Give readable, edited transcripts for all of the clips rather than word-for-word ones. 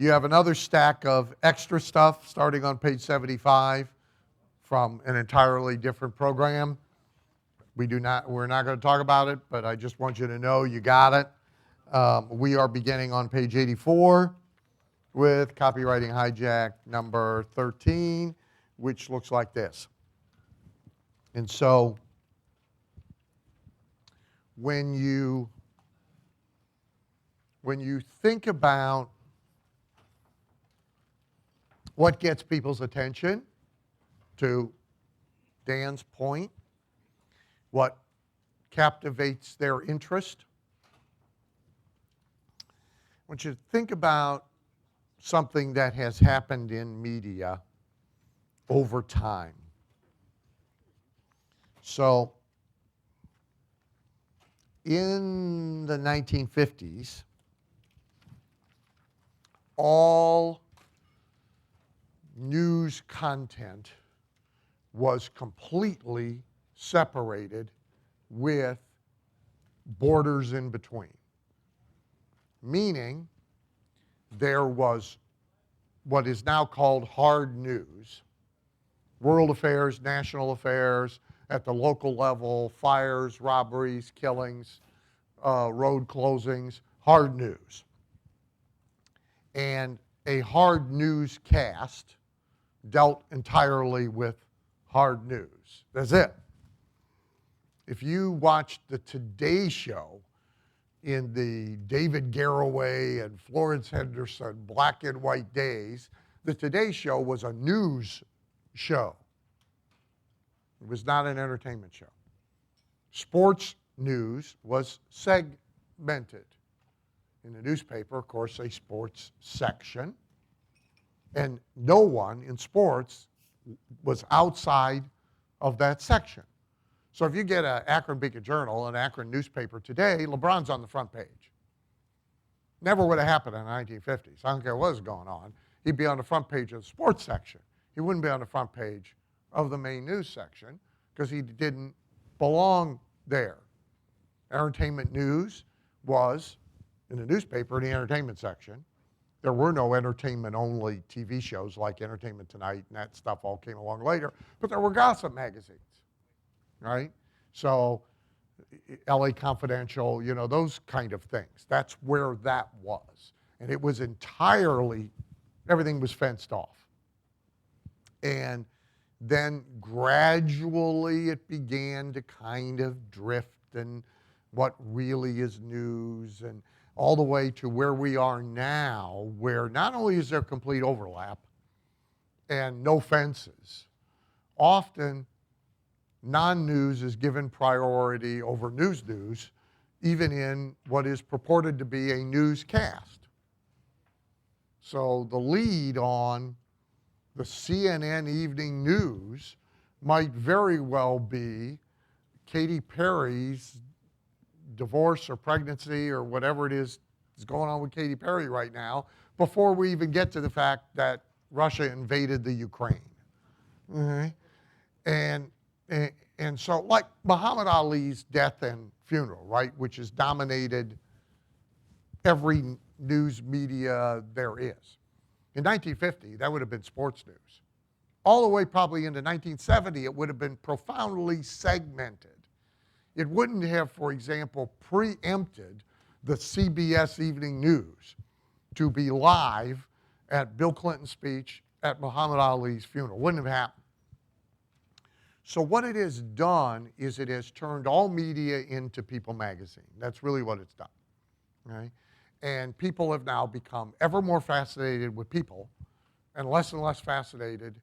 You have another stack of extra stuff starting on page 75 from an entirely different program. We're not going to talk about it, but I just want you to know you got it. We are beginning on page 84 with copywriting hijack number 13, which looks like this. And so when you think about what gets people's attention, to Dan's point, what captivates their interest, I want you to think about something that has happened in media over time. So, in the 1950s, all news content was completely separated with borders in between. Meaning, there was what is now called hard news, world affairs, national affairs, at the local level, fires, robberies, killings, road closings, hard news. And a hard news cast dealt entirely with hard news. That's it. If you watched the Today Show in the David Garroway and Florence Henderson black and white days, the Today Show was a news show. It was not an entertainment show. Sports news was segmented. In the newspaper, of course, a sports section. And no one in sports was outside of that section. So if you get an Akron Beacon Journal, an Akron newspaper today, LeBron's on the front page. Never would have happened in the 1950s. I don't care what was going on. He'd be on the front page of the sports section. He wouldn't be on the front page of the main news section because he didn't belong there. Entertainment news was in the newspaper in the entertainment section. There were no entertainment-only TV shows like Entertainment Tonight, and that stuff all came along later. But there were gossip magazines, right? So LA Confidential, you know, those kind of things. That's where that was. And it was entirely, everything was fenced off. And then gradually it began to kind of drift and what really is news and all the way to where we are now, where not only is there complete overlap and no fences, often non-news is given priority over news, even in what is purported to be a newscast. So the lead on the CNN evening news might very well be Katy Perry's divorce or pregnancy or whatever it is going on with Katy Perry right now before we even get to the fact that Russia invaded the Ukraine. Okay? And so like Muhammad Ali's death and funeral, right, which has dominated every news media there is. In 1950, that would have been sports news. All the way probably into 1970, it would have been profoundly segmented. It wouldn't have, for example, preempted the CBS Evening News to be live at Bill Clinton's speech at Muhammad Ali's funeral. Wouldn't have happened. So what it has done is it has turned all media into People magazine. That's really what it's done. Right? And people have now become ever more fascinated with people and less fascinated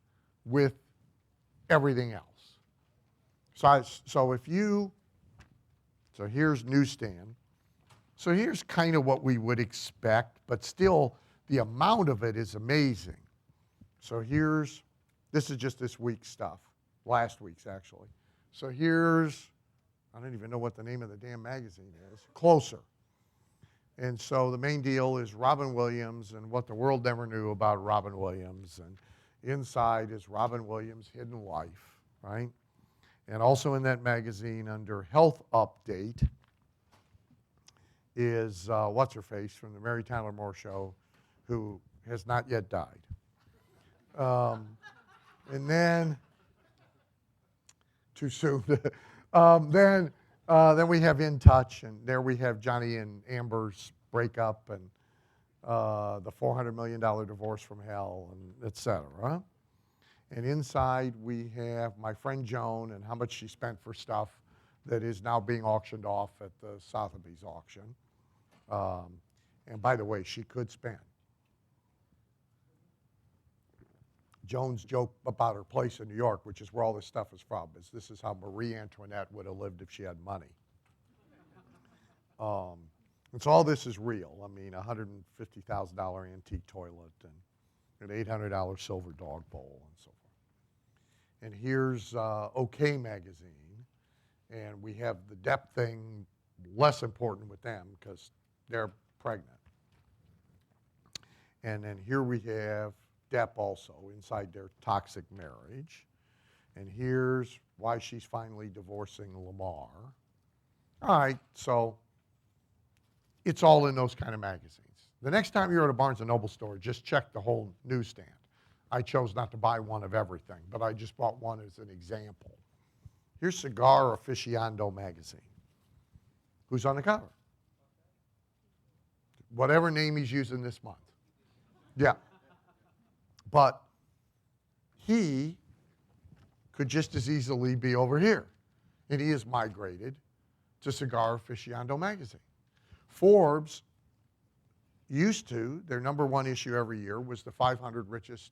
with everything else. So here's newsstand. So here's kind of what we would expect, but still the amount of it is amazing. So this is just this week's stuff, last week's actually. So I don't even know what the name of the damn magazine is, Closer. And so the main deal is Robin Williams and what the world never knew about Robin Williams. And inside is Robin Williams' hidden life, right? And also in that magazine under Health Update is what's-her-face from the Mary Tyler Moore Show, who has not yet died. And then, too soon. Then we have In Touch, and there we have Johnny and Amber's breakup, and the $400 million divorce from hell, and et cetera. And inside we have my friend Joan and how much she spent for stuff that is now being auctioned off at the Sotheby's auction. And by the way, she could spend. Joan's joke about her place in New York, which is where all this stuff is from, is this is how Marie Antoinette would have lived if she had money. And so all this is real. I mean, a $150,000 antique toilet and an $800 silver dog bowl and so forth. And here's OK Magazine. And we have the Depp thing, less important with them because they're pregnant. And then here we have Depp also inside their toxic marriage. And here's why she's finally divorcing Lamar. All right, so it's all in those kind of magazines. The next time you're at a Barnes & Noble store, just check the whole newsstand. I chose not to buy one of everything, but I just bought one as an example. Here's Cigar Aficionado magazine. Who's on the cover? Whatever name he's using this month. Yeah. But he could just as easily be over here. And he has migrated to Cigar Aficionado magazine. Forbes used to, their number one issue every year was the 500 richest,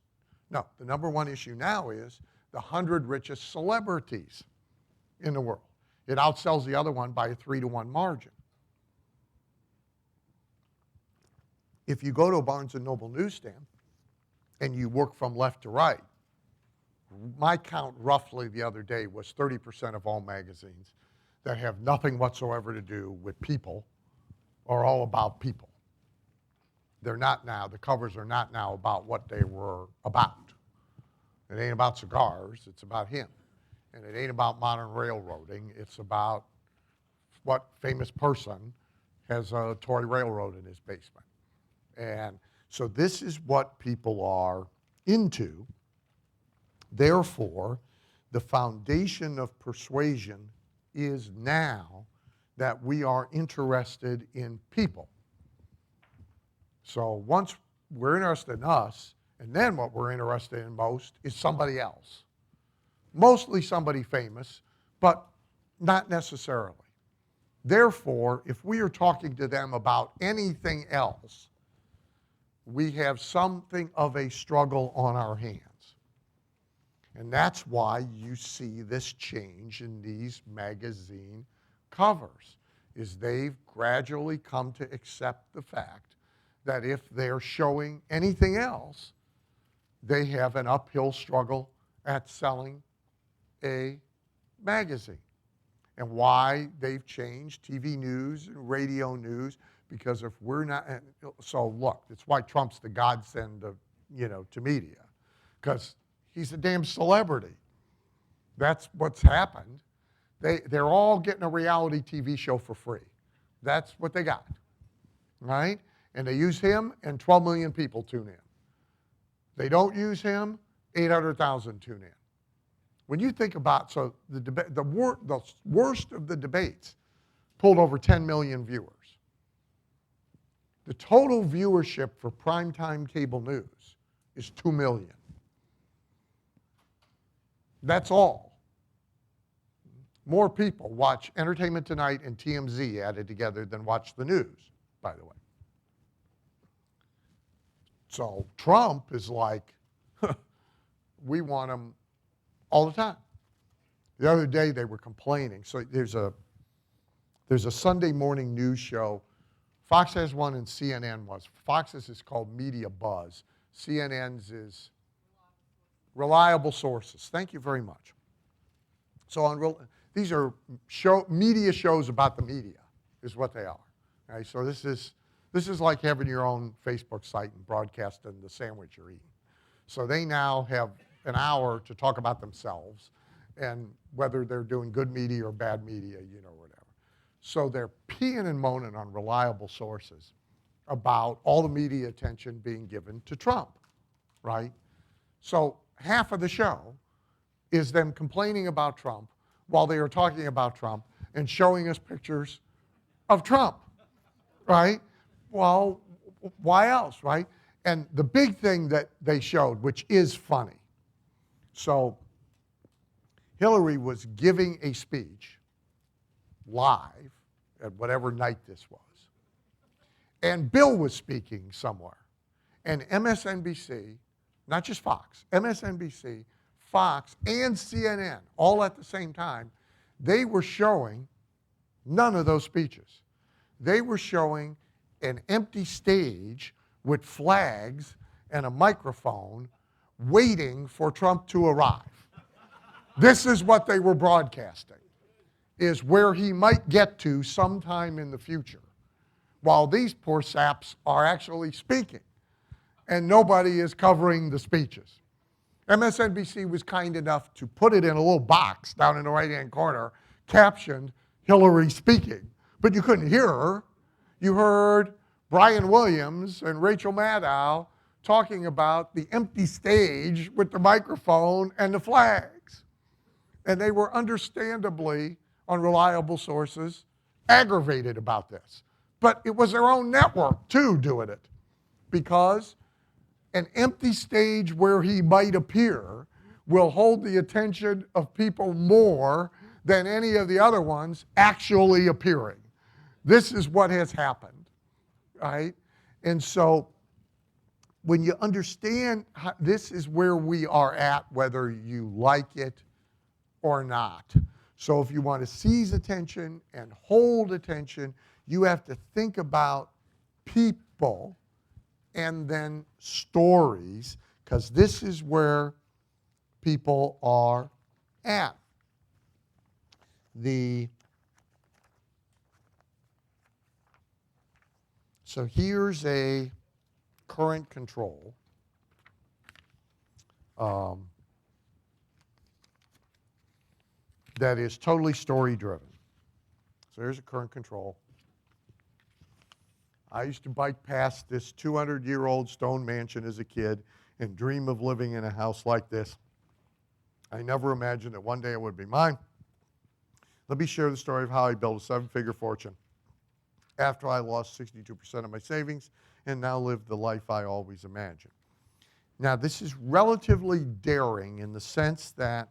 no, the number one issue now is the 100 richest celebrities in the world. It outsells the other one by a 3-to-1 margin. If you go to a Barnes & Noble newsstand and you work from left to right, my count roughly the other day was 30% of all magazines that have nothing whatsoever to do with people are all about people. They're not now, the covers are not now about what they were about. It ain't about cigars, it's about him. And it ain't about modern railroading, it's about what famous person has a toy railroad in his basement. And so this is what people are into. Therefore, the foundation of persuasion is now that we are interested in people. So once we're interested in us, and then what we're interested in most is somebody else. Mostly somebody famous, but not necessarily. Therefore, if we are talking to them about anything else, we have something of a struggle on our hands. And that's why you see this change in these magazine covers, is they've gradually come to accept the fact that if they're showing anything else, they have an uphill struggle at selling a magazine. And why they've changed TV news and radio news, because if we're not, so look, it's why Trump's the godsend of, to media, because he's a damn celebrity. That's what's happened. They're all getting a reality TV show for free. That's what they got, right? And they use him, and 12 million people tune in. They don't use him, 800,000 tune in. When you think about, so the worst of the debates pulled over 10 million viewers. The total viewership for primetime cable news is 2 million. That's all. More people watch Entertainment Tonight and TMZ added together than watch the news, by the way. So Trump is like, we want him all the time. The other day they were complaining. So there's a Sunday morning news show. Fox has one and CNN was. Fox's is called Media Buzz. CNN's is Reliable Sources. Thank you very much. So these are media shows about the media, is what they are. Okay, so this is like having your own Facebook site and broadcasting the sandwich you're eating. So they now have an hour to talk about themselves and whether they're doing good media or bad media, whatever. So they're peeing and moaning on reliable sources. about all the media attention being given to Trump, right? So half of the show is them complaining about Trump while they are talking about Trump and showing us pictures of Trump, right? Well, why else, right? And the big thing that they showed, which is funny, so Hillary was giving a speech live at whatever night this was. And Bill was speaking somewhere. And MSNBC, not just Fox, MSNBC, Fox, and CNN, all at the same time, they were showing none of those speeches. They were showing an empty stage with flags and a microphone waiting for Trump to arrive. This is what they were broadcasting, is where he might get to sometime in the future, while these poor saps are actually speaking, and nobody is covering the speeches. MSNBC was kind enough to put it in a little box down in the right-hand corner, captioned Hillary speaking, but you couldn't hear her. You heard Brian Williams and Rachel Maddow talking about the empty stage with the microphone and the flags. And they were understandably, on reliable sources, aggravated about this. But it was their own network, too, doing it. Because an empty stage where he might appear will hold the attention of people more than any of the other ones actually appearing. This is what has happened, right? And so when you understand how, this is where we are at, whether you like it or not. So if you want to seize attention and hold attention, you have to think about people and then stories, because this is where people are at. So here's a current control. That is totally story-driven. So here's a current control. I used to bike past this 200-year-old stone mansion as a kid and dream of living in a house like this. I never imagined that one day it would be mine. Let me share the story of how I built a seven-figure fortune after I lost 62% of my savings and now live the life I always imagined. Now, this is relatively daring in the sense that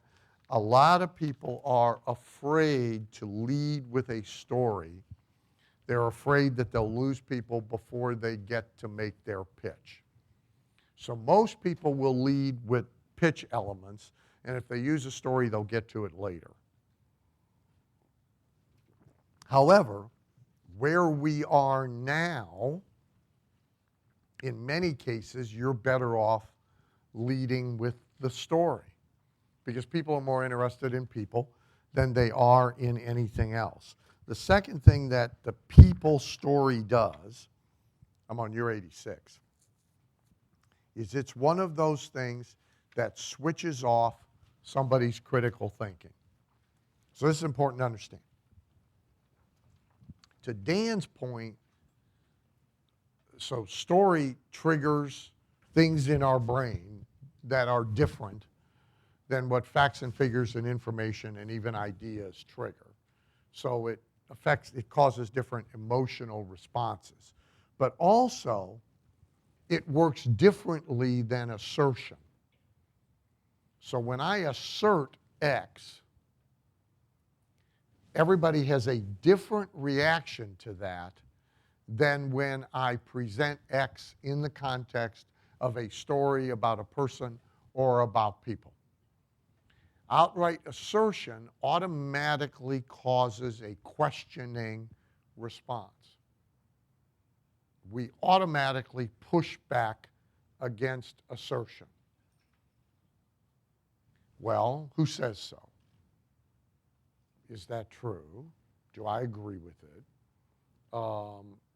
a lot of people are afraid to lead with a story. They're afraid that they'll lose people before they get to make their pitch. So most people will lead with pitch elements, and if they use a story, they'll get to it later. However, where we are now, in many cases, you're better off leading with the story, because people are more interested in people than they are in anything else. The second thing that the people story does, I'm on year 86, is it's one of those things that switches off somebody's critical thinking. So this is important to understand. To Dan's point, so story triggers things in our brain that are different than what facts and figures and information and even ideas trigger. So it causes different emotional responses. But also, it works differently than assertion. So when I assert X, everybody has a different reaction to that than when I present X in the context of a story about a person or about people. Outright assertion automatically causes a questioning response. We automatically push back against assertion. Well, who says so? Is that true? Do I agree with it?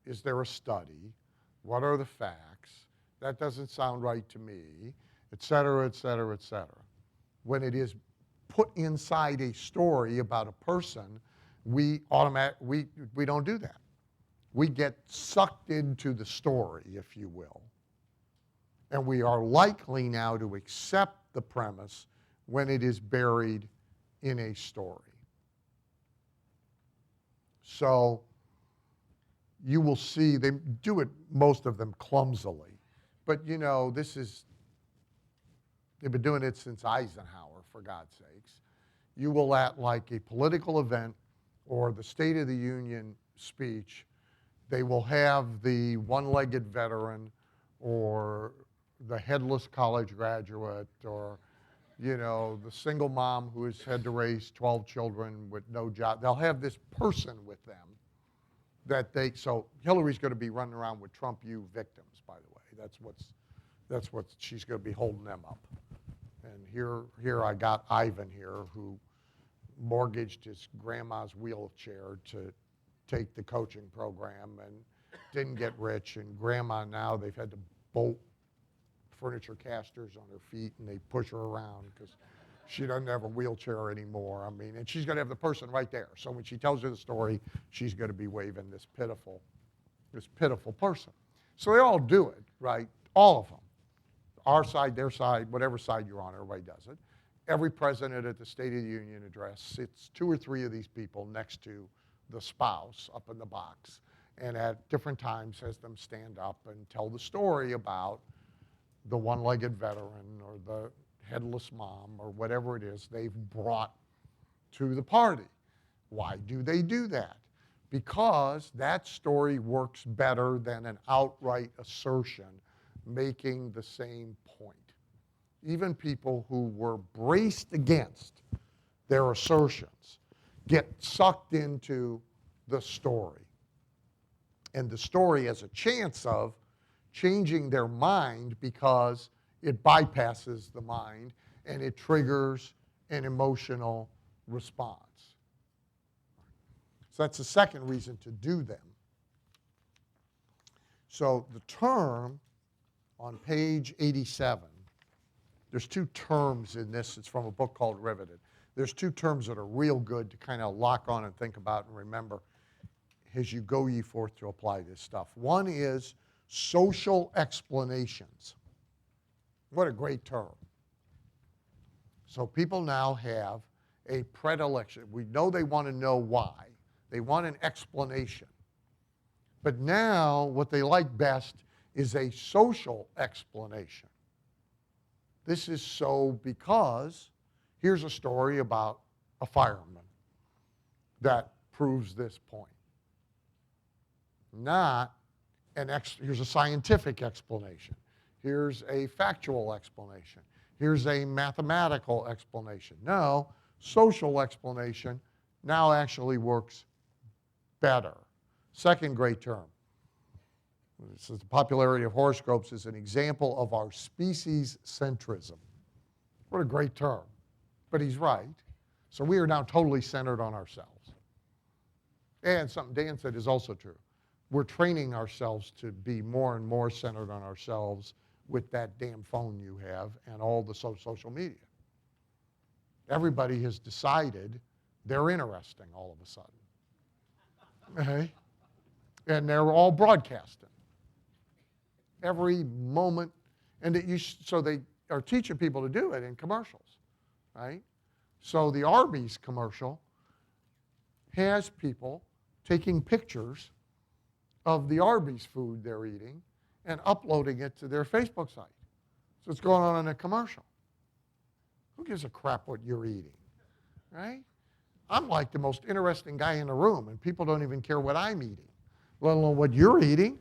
Is there a study? What are the facts? That doesn't sound right to me, et cetera, et cetera, et cetera. When it is put inside a story about a person, we don't do that. we get sucked into the story, if you will. And we are likely now to accept the premise when it is buried in a story. So you will see, they do it, most of them clumsily. But you know, they've been doing it since Eisenhower, for God's sakes. You will, at like a political event or the State of the Union speech, they will have the one-legged veteran or the headless college graduate or, you know, the single mom who has had to raise 12 children with no job. They'll have this person with them that so Hillary's going to be running around with Trump U victims, by the way. That's what she's going to be holding them up. And here I got Ivan here, who mortgaged his grandma's wheelchair to take the coaching program and didn't get rich. And grandma now, they've had to bolt furniture casters on her feet and they push her around because she doesn't have a wheelchair anymore. I mean, and she's going to have the person right there. So when she tells you the story, she's going to be waving this pitiful person. So they all do it, right? All of them. Our side, their side, whatever side you're on, everybody does it. Every president at the State of the Union address sits 2 or 3 of these people next to the spouse up in the box, and at different times has them stand up and tell the story about the one-legged veteran or the headless mom or whatever it is they've brought to the party. Why do they do that? Because that story works better than an outright assertion making the same point. Even people who were braced against their assertions get sucked into the story. And the story has a chance of changing their mind because it bypasses the mind and it triggers an emotional response. So that's the second reason to do them. So the term on page 87, there's 2 terms in this. It's from a book called Riveted. There's 2 terms that are real good to kind of lock on and think about and remember as you go ye forth to apply this stuff. One is social explanations. What a great term. So people now have a predilection. We know they want to know why. They want an explanation. But now what they like best is a social explanation. This is so because here's a story about a fireman that proves this point. Not here's a scientific explanation. Here's a factual explanation. Here's a mathematical explanation. No, social explanation now actually works better. Second great term. This is the popularity of horoscopes is an example of our species centrism. What a great term. But he's right. So we are now totally centered on ourselves. And something Dan said is also true. We're training ourselves to be more and more centered on ourselves with that damn phone you have and all the social media. Everybody has decided they're interesting all of a sudden. Okay? And they're all broadcasting. Every moment. And so they are teaching people to do it in commercials, right? So the Arby's commercial has people taking pictures of the Arby's food they're eating and uploading it to their Facebook site. So it's going on in a commercial. Who gives a crap what you're eating, right? I'm like the most interesting guy in the room, and people don't even care what I'm eating, let alone what you're eating.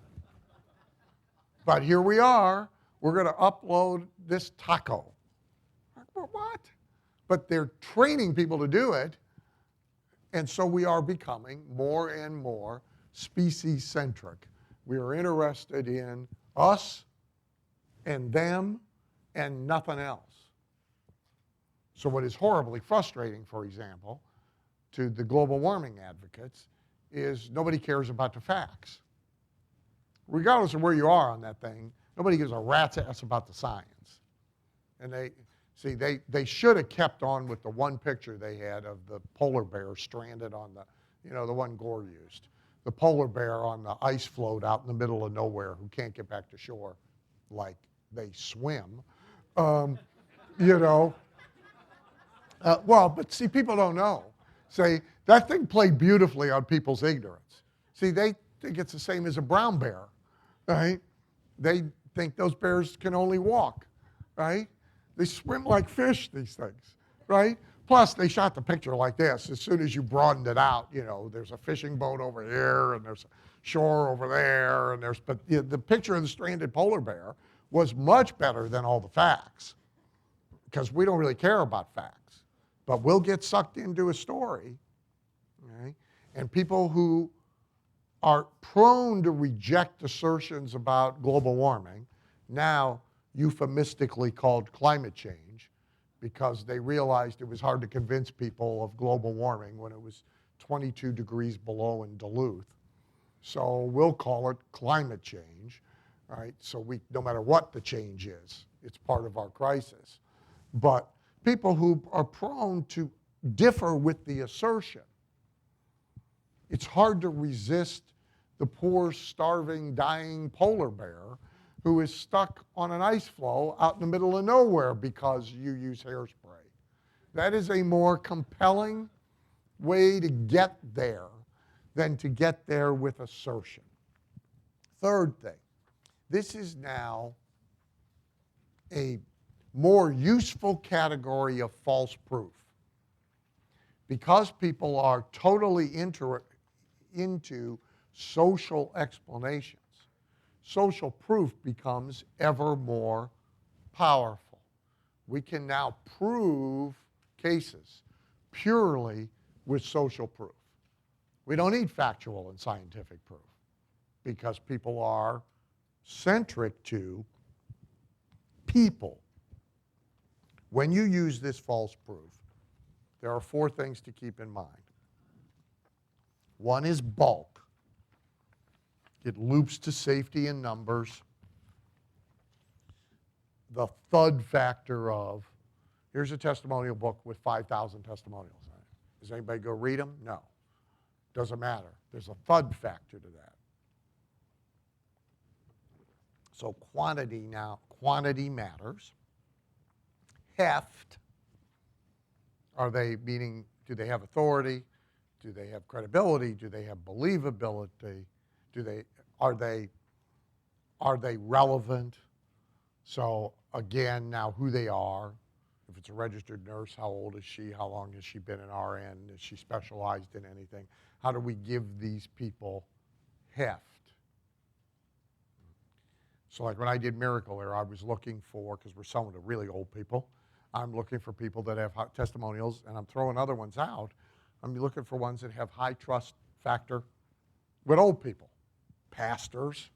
But here we are. We're going to upload this taco. What? But they're training people to do it, and so we are becoming more and more species-centric. We are interested in us and them and nothing else. So what is horribly frustrating, for example, to the global warming advocates is nobody cares about the facts. Regardless of where you are on that thing, nobody gives a rat's ass about the science. And they should have kept on with the one picture they had of the polar bear stranded on the one Gore used. the polar bear on the ice float out in the middle of nowhere who can't get back to shore like they swim. You know, well, but see, people don't know. Say, that thing played beautifully on people's ignorance. See, they think it's the same as a brown bear, right? They think those bears can only walk, right? They swim like fish, these things, right? Plus, they shot the picture like this. As soon as you broadened it out, you know, there's a fishing boat over here, and there's a shore over there, and but the picture of the stranded polar bear was much better than all the facts, because we don't really care about facts. But we'll get sucked into a story, right? And people who are prone to reject assertions about global warming, now euphemistically called climate change, because they realized it was hard to convince people of global warming when it was 22 degrees below in Duluth. So we'll call it climate change, right? So no matter what the change is, it's part of our crisis. But people who are prone to differ with the assertion, it's hard to resist the poor, starving, dying polar bear who is stuck on an ice floe out in the middle of nowhere because you use hairspray. That is a more compelling way to get there than to get there with assertion. Third thing, this is now a more useful category of false proof. Because people are totally into social explanations, social proof becomes ever more powerful. We can now prove cases purely with social proof. We don't need factual and scientific proof because people are centric to people. When you use this false proof, there are 4 things to keep in mind. One is bulk. It loops to safety in numbers. The thud factor of, here's a testimonial book with 5,000 testimonials in it. Does anybody go read them? No. Doesn't matter. There's a thud factor to that. So quantity matters. Heft, meaning, do they have authority? Do they have credibility? Do they have believability? Are they relevant? So again, now who they are. If it's a registered nurse, how old is she? How long has she been an RN? Is she specialized in anything? How do we give these people heft? So like when I did Miracle Air, I was looking for, because we're selling to really old people, I'm looking for people that have testimonials, and I'm throwing other ones out. I'm looking for ones that have high trust factor with old people. Pastors,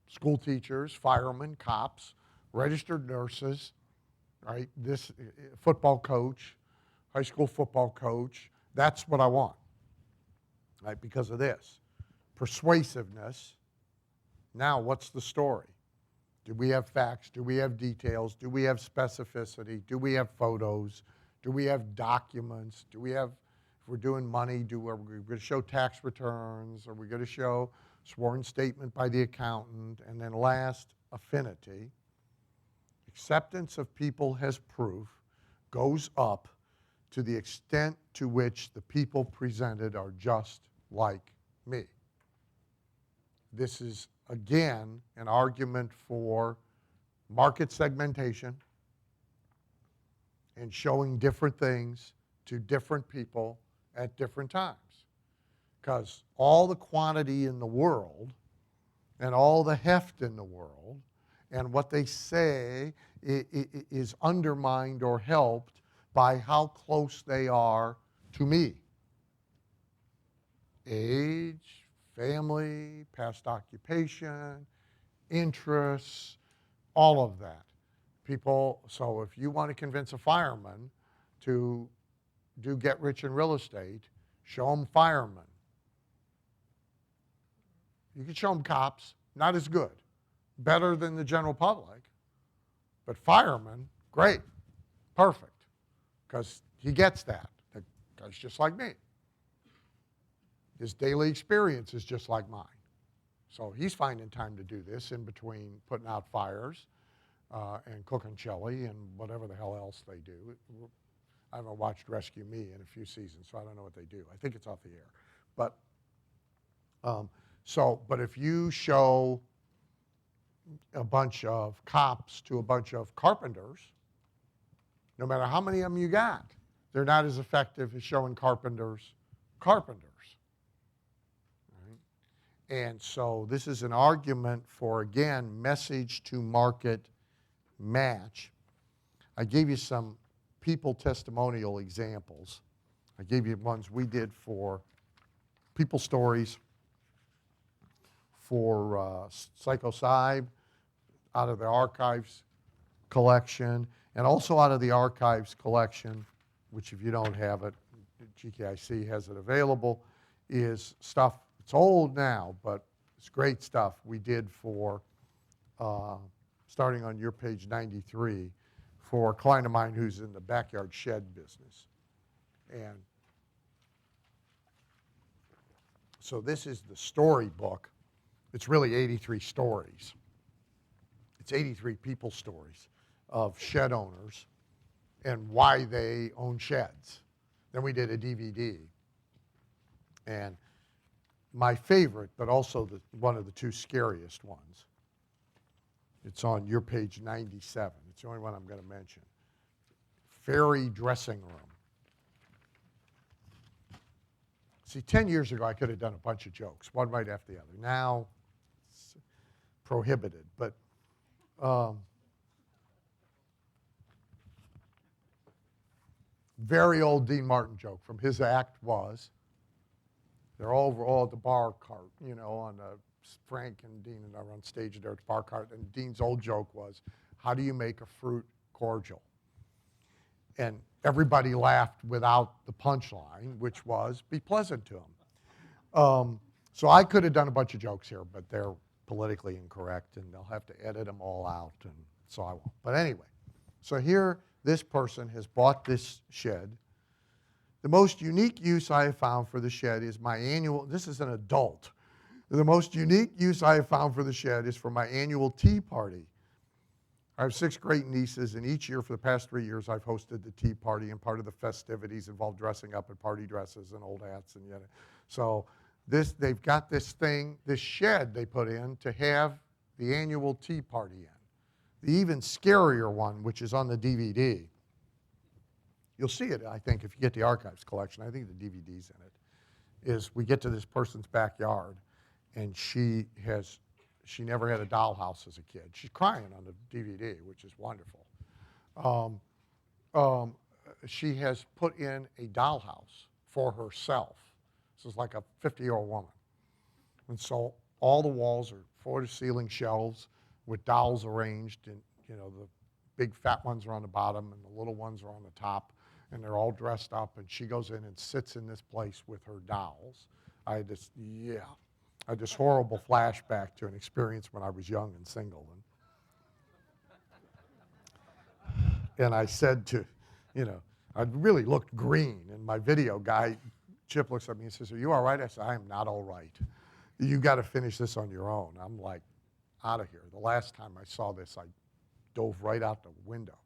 school teachers, firemen, cops, registered nurses, right? This football coach, high school football coach. That's what I want, right? Because of this. Persuasiveness. Now, what's the story? Do we have facts? Do we have details? Do we have specificity? Do we have photos? Do we have documents? Do we have, if we're doing money, are we going to show tax returns? Are we going to show sworn statement by the accountant? And then last, affinity. Acceptance of people as proof goes up to the extent to which the people presented are just like me. This is, again, an argument for market segmentation and showing different things to different people at different times. Because all the quantity in the world and all the heft in the world and what they say is undermined or helped by how close they are to me. Age, family, past occupation, interests, all of that. People, so if you want to convince a fireman to do get rich in real estate, show them firemen. You can show them cops, not as good, better than the general public, but firemen, great, perfect, because he gets that. That guy's just like me. His daily experience is just like mine. So he's finding time to do this in between putting out fires and cooking chili and whatever the hell else they do. I haven't watched Rescue Me in a few seasons, so I don't know what they do. I think it's off the air. But but if you show a bunch of cops to a bunch of carpenters, no matter how many of them you got, they're not as effective as showing carpenters. Right? And so this is an argument for, again, message to market match. I gave you some people testimonial examples. I gave you ones we did for People Stories, for Psychocybe, out of the Archives collection, and also out of the Archives collection, which if you don't have it, GKIC has it available, is stuff, it's old now, but it's great stuff we did for, starting on your page 93, for a client of mine who's in the backyard shed business. And so this is the storybook. It's really 83 stories. It's 83 people stories of shed owners and why they own sheds. Then we did a DVD. And my favorite, but also one of the two scariest ones, it's on your page 97. It's the only one I'm going to mention. Fairy dressing room. See, 10 years ago, I could have done a bunch of jokes, one right after the other. Now, it's prohibited. But very old Dean Martin joke from his act was, they're all at the bar cart, you know, on Frank and Dean and I were on stage and they're at the bar cart, and Dean's old joke was, how do you make a fruit cordial? And everybody laughed without the punchline, which was, be pleasant to them. So I could have done a bunch of jokes here, but they're politically incorrect, and they'll have to edit them all out, and so I won't. But anyway, so here this person has bought this shed. The most unique use I have found for the shed is my annual, this is an adult. The most unique use I have found for the shed is for my annual tea party. I have 6 great nieces, and each year for the past 3 years I've hosted the tea party, and part of the festivities involved dressing up in party dresses and old hats. And yet, so they've got this thing, this shed they put in to have the annual tea party in. The even scarier one, which is on the DVD, you'll see it, I think, if you get the Archives collection. I think the DVD's in it, is we get to this person's backyard, and she never had a dollhouse as a kid. She's crying on the DVD, which is wonderful. She has put in a dollhouse for herself. This is like a 50-year-old woman. And so all the walls are floor-to-ceiling shelves with dolls arranged, and you know, the big fat ones are on the bottom and the little ones are on the top, and they're all dressed up, and she goes in and sits in this place with her dolls. I had this horrible flashback to an experience when I was young and single. And I said to, you know, I really looked green, and my video guy, Chip, looks at me and says, are you all right? I said, I am not all right. You got to finish this on your own. I'm like, out of here. The last time I saw this, I dove right out the window.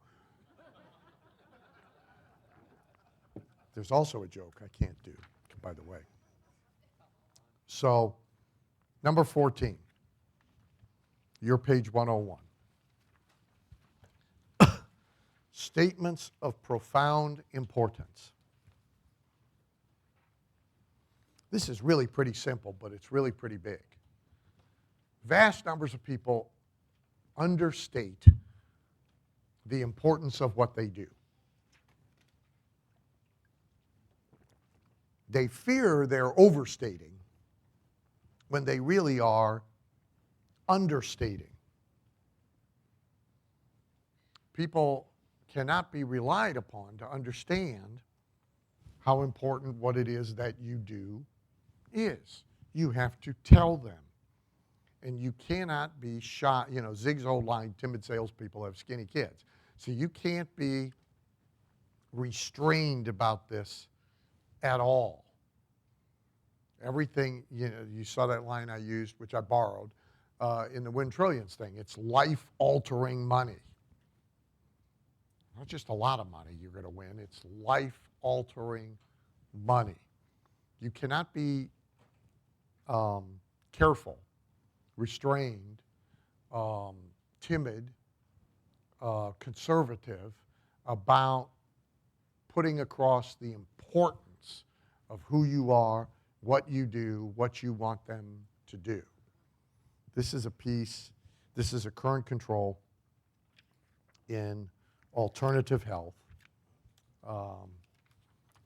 There's also a joke I can't do, by the way. So, number 14, your page 101. Statements of profound importance. This is really pretty simple, but it's really pretty big. Vast numbers of people understate the importance of what they do. They fear they're overstating when they really are understating. People cannot be relied upon to understand how important what it is that you do is. You have to tell them. And you cannot be shy. You know, Zig's old line, timid salespeople have skinny kids. So you can't be restrained about this at all. Everything, you saw that line I used, which I borrowed, in the Win Trillions thing. It's life-altering money. Not just a lot of money you're going to win. It's life-altering money. You cannot be careful, restrained, timid, conservative about putting across the importance of who you are, what you do, what you want them to do. This is a piece, this is a current control in alternative health.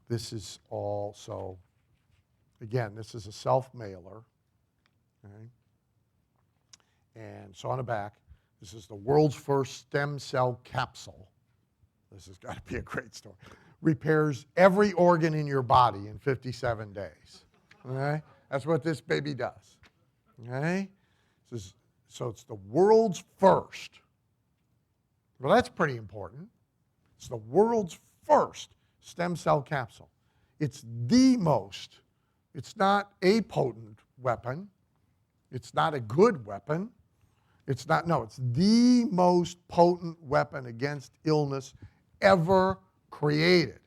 This is also, again, this is a self-mailer. Okay? And so on the back, this is the world's first stem cell capsule. This has got to be a great story. Repairs every organ in your body in 57 days. Okay? That's what this baby does. Okay? So it's the world's first. Well, that's pretty important. It's the world's first stem cell capsule. It's the most. It's not a potent weapon. It's not a good weapon. It's the most potent weapon against illness ever created.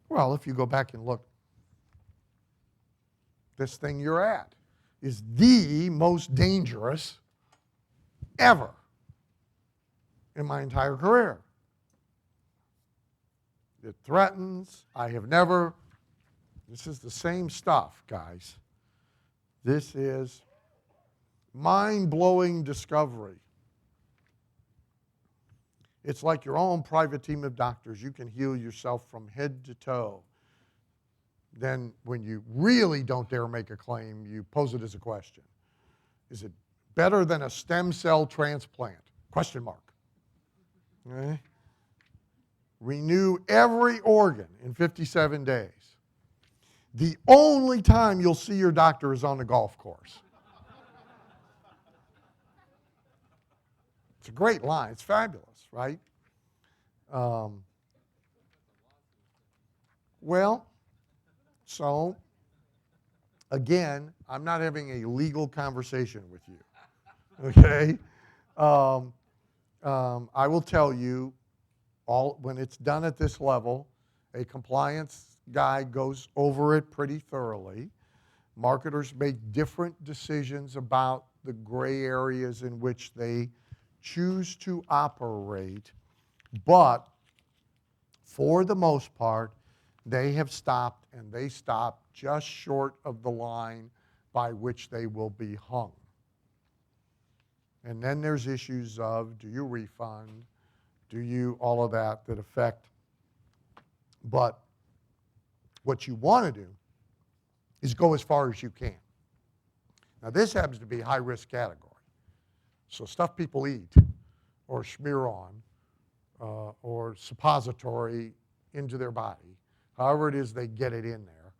Well, if you go back and look, this thing you're at is the most dangerous ever in my entire career. It threatens, this is the same stuff, guys. This is mind-blowing discovery. It's like your own private team of doctors. You can heal yourself from head to toe. Then when you really don't dare make a claim, you pose it as a question. Is it better than a stem cell transplant? Question mark. Okay. Renew every organ in 57 days. The only time you'll see your doctor is on the golf course. It's a great line. It's fabulous, right? Well, so, again, I'm not having a legal conversation with you, okay? I will tell you, when it's done at this level, a compliance guy goes over it pretty thoroughly. Marketers make different decisions about the gray areas in which they choose to operate, but for the most part, they have stopped, and they stop just short of the line by which they will be hung. And then there's issues of, do you refund? Do you, all of that affect. But what you want to do is go as far as you can. Now, this happens to be a high-risk category. So stuff people eat or smear on or suppository into their body, however it is they get it in there,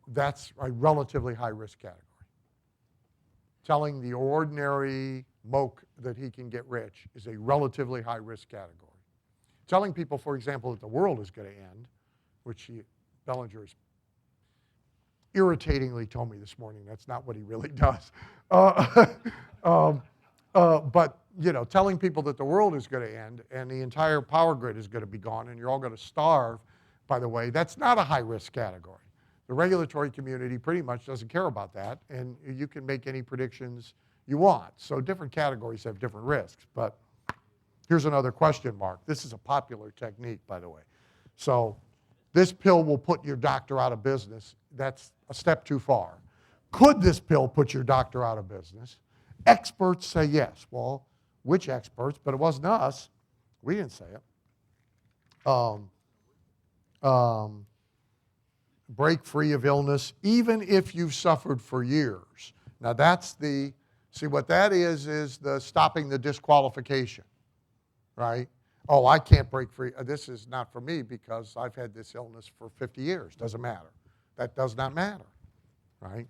that's a relatively high-risk category. Telling the ordinary moke that he can get rich is a relatively high-risk category. Telling people, for example, that the world is going to end, which Bellinger has irritatingly told me this morning that's not what he really does. But, telling people that the world is going to end and the entire power grid is going to be gone and you're all going to starve, by the way, that's not a high-risk category. The regulatory community pretty much doesn't care about that, and you can make any predictions you want. So different categories have different risks. But here's another question mark. This is a popular technique, by the way. So this pill will put your doctor out of business. That's a step too far. Could this pill put your doctor out of business? Experts say yes. Well, which experts? But it wasn't us. We didn't say it. Break free of illness, even if you've suffered for years. Now that's see what that is the stopping the disqualification, right? Oh, I can't break free. This is not for me because I've had this illness for 50 years. Doesn't matter. That does not matter, right?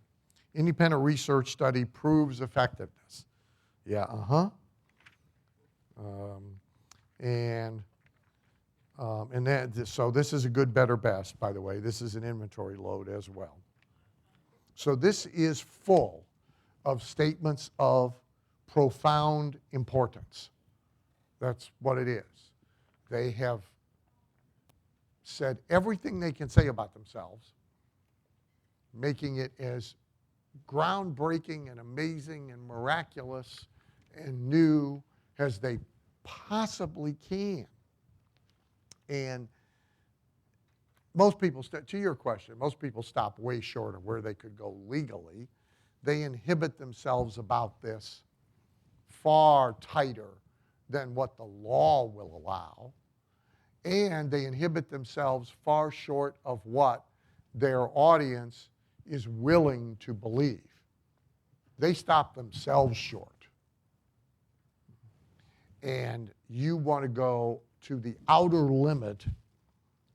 Independent research study proves effectiveness. Yeah, So this is a good, better, best, by the way. This is an inventory load as well. So this is full of statements of profound importance. That's what it is. They have said everything they can say about themselves, making it as groundbreaking and amazing and miraculous and new as they possibly can. And most people, to your question, most people stop way short of where they could go legally. They inhibit themselves about this far tighter than what the law will allow. And they inhibit themselves far short of what their audience is willing to believe. They stop themselves short. And you want to go to the outer limit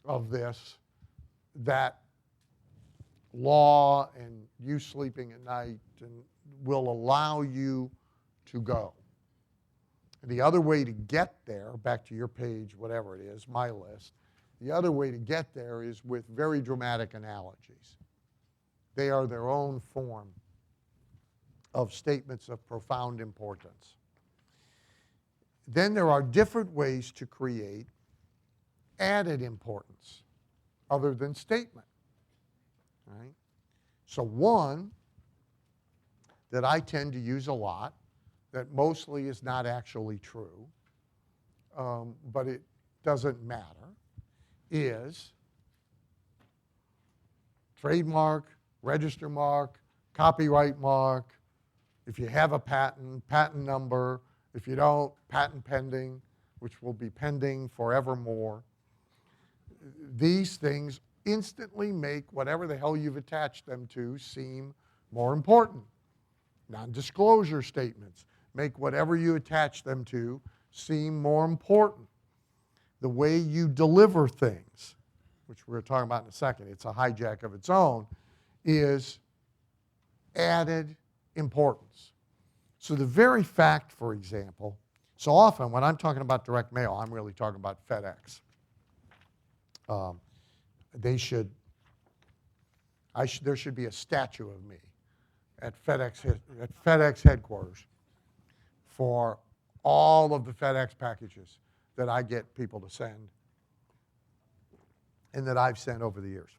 of this, that law and you sleeping at night and will allow you to go. The other way to get there, back to your page, whatever it is, my list, the other way to get there is with very dramatic analogies. They are their own form of statements of profound importance. Then there are different ways to create added importance other than statement. Right? So one that I tend to use a lot, that mostly is not actually true, but it doesn't matter, is trademark, register mark, copyright mark, if you have a patent, patent number, if you don't, patent pending, which will be pending forevermore. These things instantly make whatever the hell you've attached them to seem more important. Non-disclosure statements make whatever you attach them to seem more important. The way you deliver things, which we're talking about in a second, it's a hijack of its own, is added importance. So the very fact, for example, so often when I'm talking about direct mail, I'm really talking about FedEx. There should be a statue of me at FedEx headquarters for all of the FedEx packages that I get people to send and that I've sent over the years.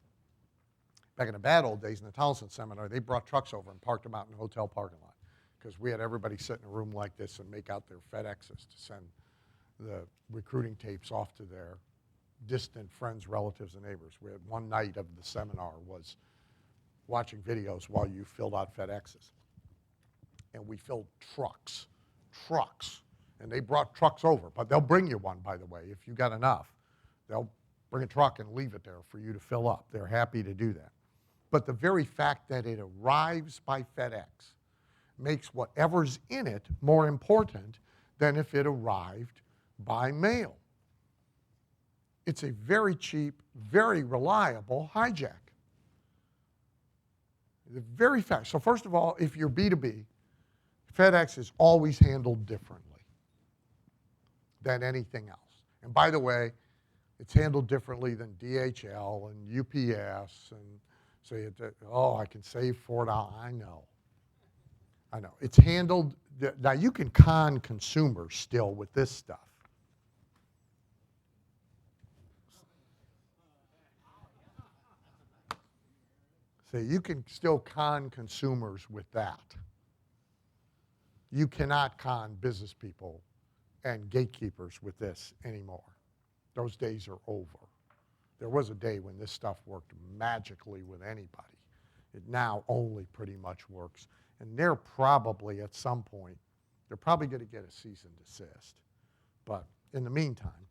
Back in the bad old days in the Townsend seminar, they brought trucks over and parked them out in the hotel parking lot because we had everybody sit in a room like this and make out their FedExes to send the recruiting tapes off to their distant friends, relatives, and neighbors. We had one night of the seminar was watching videos while you filled out FedExes. And we filled trucks. And they brought trucks over, but they'll bring you one, by the way, if you got enough. They'll bring a truck and leave it there for you to fill up. They're happy to do that. But the very fact that it arrives by FedEx makes whatever's in it more important than if it arrived by mail. It's a very cheap, very reliable hijack. The very fact. So first of all, if you're B2B, FedEx is always handled differently than anything else. And by the way, it's handled differently than DHL and UPS. And so you have to, I can save $4. I know. It's handled, now you can con consumers still with this stuff. So you can still con consumers with that. You cannot con business people and gatekeepers with this anymore. Those days are over. There was a day when this stuff worked magically with anybody. It now only pretty much works. And they're probably, at some point, they're probably going to get a cease and desist. But in the meantime,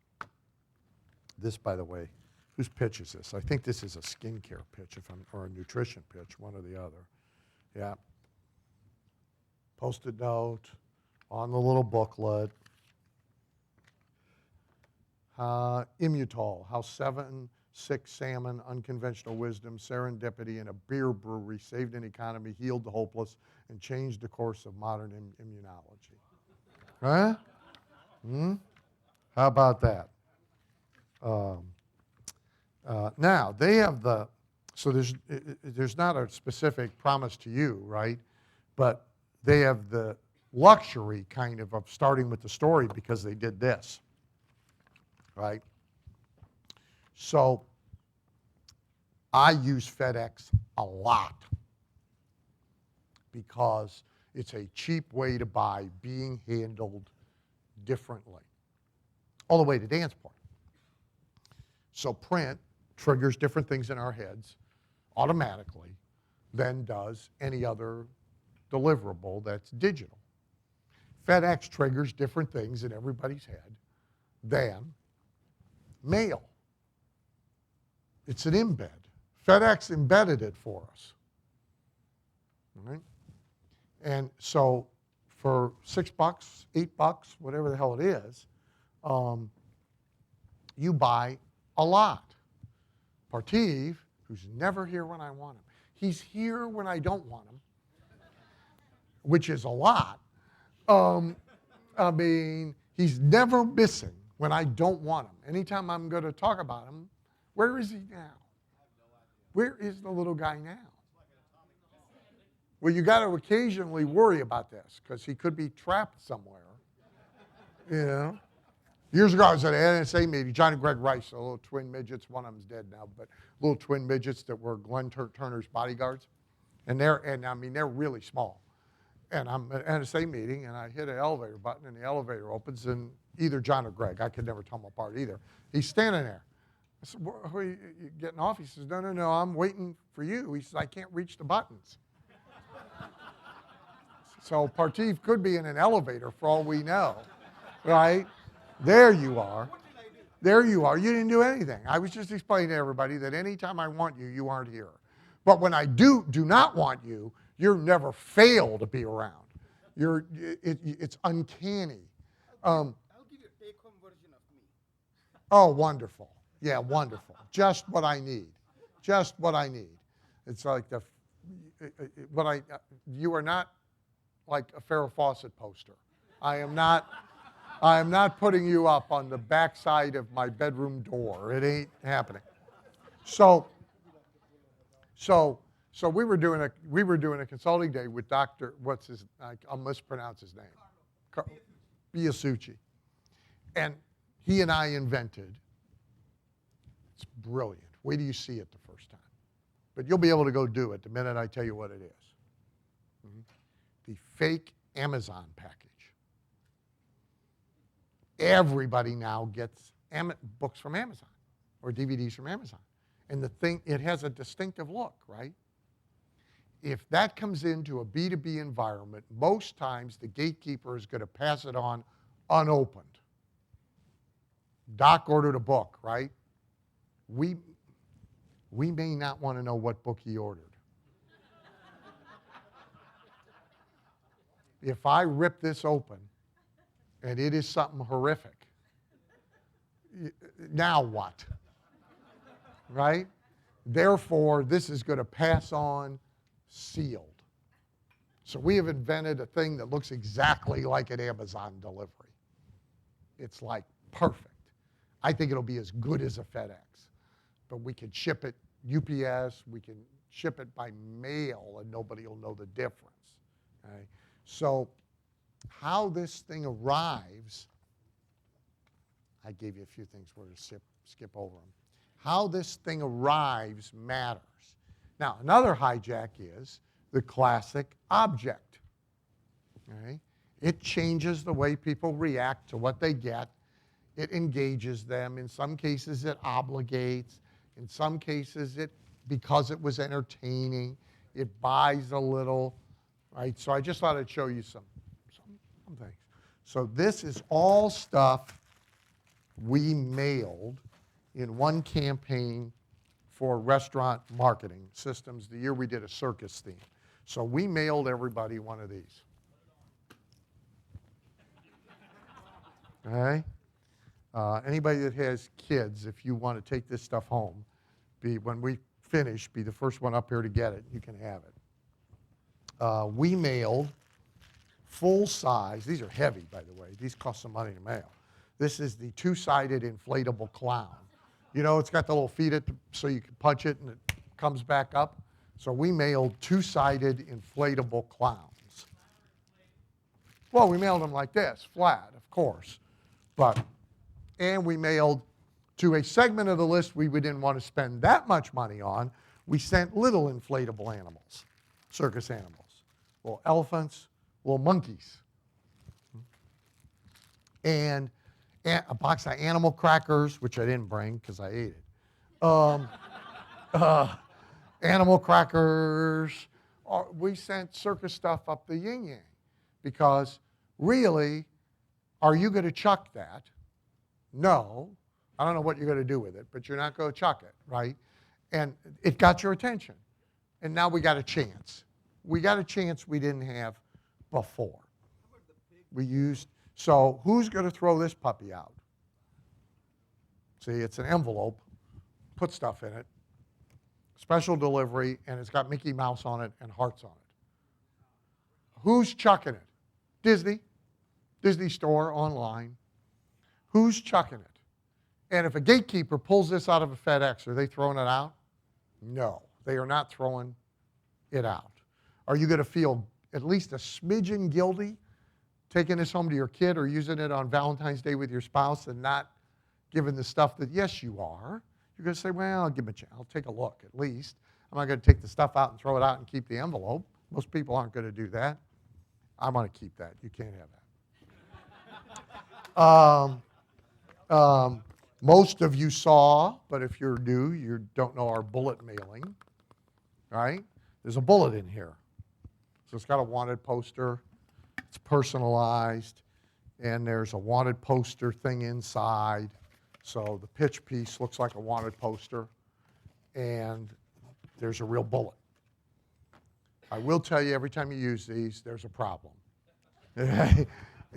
this, by the way, whose pitch is this? I think this is a skincare pitch, or a nutrition pitch, one or the other. Yeah. Post-it note on the little booklet. Immutol, how 7 sick salmon, unconventional wisdom, serendipity, and a beer brewery saved an economy, healed the hopeless, and changed the course of modern immunology. Huh? How about that? Now, they have so there's not a specific promise to you, right? But they have the luxury kind of starting with the story because they did this, right? So I use FedEx a lot because it's a cheap way to buy being handled differently, all the way to dance point. So print triggers different things in our heads automatically than does any other deliverable that's digital. FedEx triggers different things in everybody's head than mail. It's an embed. FedEx embedded it for us. All right? And so for $6, $8, whatever the hell it is, you buy a lot. Partiv, who's never here when I want him, he's here when I don't want him, which is a lot. I mean, he's never missing when I don't want him. Anytime I'm going to talk about him, where is he now? Where is the little guy now? Well, you got to occasionally worry about this because he could be trapped somewhere. You know? Years ago, I was at an NSA meeting. John and Greg Rice, the little twin midgets. One of them's dead now, but little twin midgets that were Glenn Turner's bodyguards, and they're really small. And I'm at an NSA meeting, and I hit an elevator button, and the elevator opens, and either John or Greg, I could never tell them apart either. He's standing there. I said, "Are you getting off?" He says, no, I'm waiting for you. He says, "I can't reach the buttons." So Partiv could be in an elevator for all we know, right? There you are. There you are. You didn't do anything. I was just explaining to everybody that anytime I want you, you aren't here. But when I do not want you, you never fail to be around. It's uncanny. I'll give you a take-home version of me. Oh, wonderful. Yeah, wonderful. Just what I need. Just what I need. It's like you are not like a Farrah Fawcett poster. I am not putting you up on the backside of my bedroom door. It ain't happening. So we were doing a consulting day with Dr. I'll mispronounce his name, Biasucci, and he and I invented. It's brilliant. Wait till you see it the first time, but you'll be able to go do it the minute I tell you what it is. The fake Amazon package. Everybody now gets books from Amazon or DVDs from Amazon. And it has a distinctive look, right? If that comes into a B2B environment, most times the gatekeeper is going to pass it on unopened. Doc ordered a book, right? We may not want to know what book he ordered. If I rip this open and it is something horrific, now what? Right? Therefore, this is going to pass on sealed. So we have invented a thing that looks exactly like an Amazon delivery. It's like perfect. I think it'll be as good as a FedEx. But we can ship it UPS, we can ship it by mail, and nobody will know the difference. Okay? So how this thing arrives, I gave you a few things where to skip over them. How this thing arrives matters. Now, another hijack is the classic object. Okay? It changes the way people react to what they get. It engages them. In some cases, it obligates. In some cases, because it was entertaining, it buys a little. Right? So I just thought I'd show you some things. So this is all stuff we mailed in one campaign for restaurant marketing systems the year we did a circus theme. So we mailed everybody one of these. Okay? Anybody that has kids, if you want to take this stuff home, when we finish, be the first one up here to get it. You can have it. We mailed full size. These are heavy, by the way. These cost some money to mail. This is the two-sided inflatable clown. You know, it's got the little feet so you can punch it and it comes back up. So we mailed two-sided inflatable clowns. Well, we mailed them like this, flat, of course. And we mailed to a segment of the list we didn't want to spend that much money on. We sent little inflatable animals, circus animals, little elephants, little monkeys, and a box of animal crackers, which I didn't bring because I ate it. Animal crackers. We sent circus stuff up the yin-yang because really, are you going to chuck that? No. I don't know what you're going to do with it, but you're not going to chuck it, right? And it got your attention. And now we got a chance. We got a chance we didn't have before. So who's going to throw this puppy out? See, it's an envelope. Put stuff in it. Special delivery, and it's got Mickey Mouse on it and hearts on it. Who's chucking it? Disney. Disney Store online. Who's chucking it? And if a gatekeeper pulls this out of a FedEx, are they throwing it out? No, they are not throwing it out. Are you going to feel at least a smidgen guilty taking this home to your kid or using it on Valentine's Day with your spouse and not giving the stuff that, yes, you are? You're going to say, well, I'll give it a chance. I'll take a look at least. I'm not going to take the stuff out and throw it out and keep the envelope. Most people aren't going to do that. I'm going to keep that. You can't have that. Most of you saw, but if you're new, you don't know our bullet mailing, right? There's a bullet in here. So it's got a wanted poster. It's personalized, and there's a wanted poster thing inside. So the pitch piece looks like a wanted poster, and there's a real bullet. I will tell you, every time you use these, there's a problem.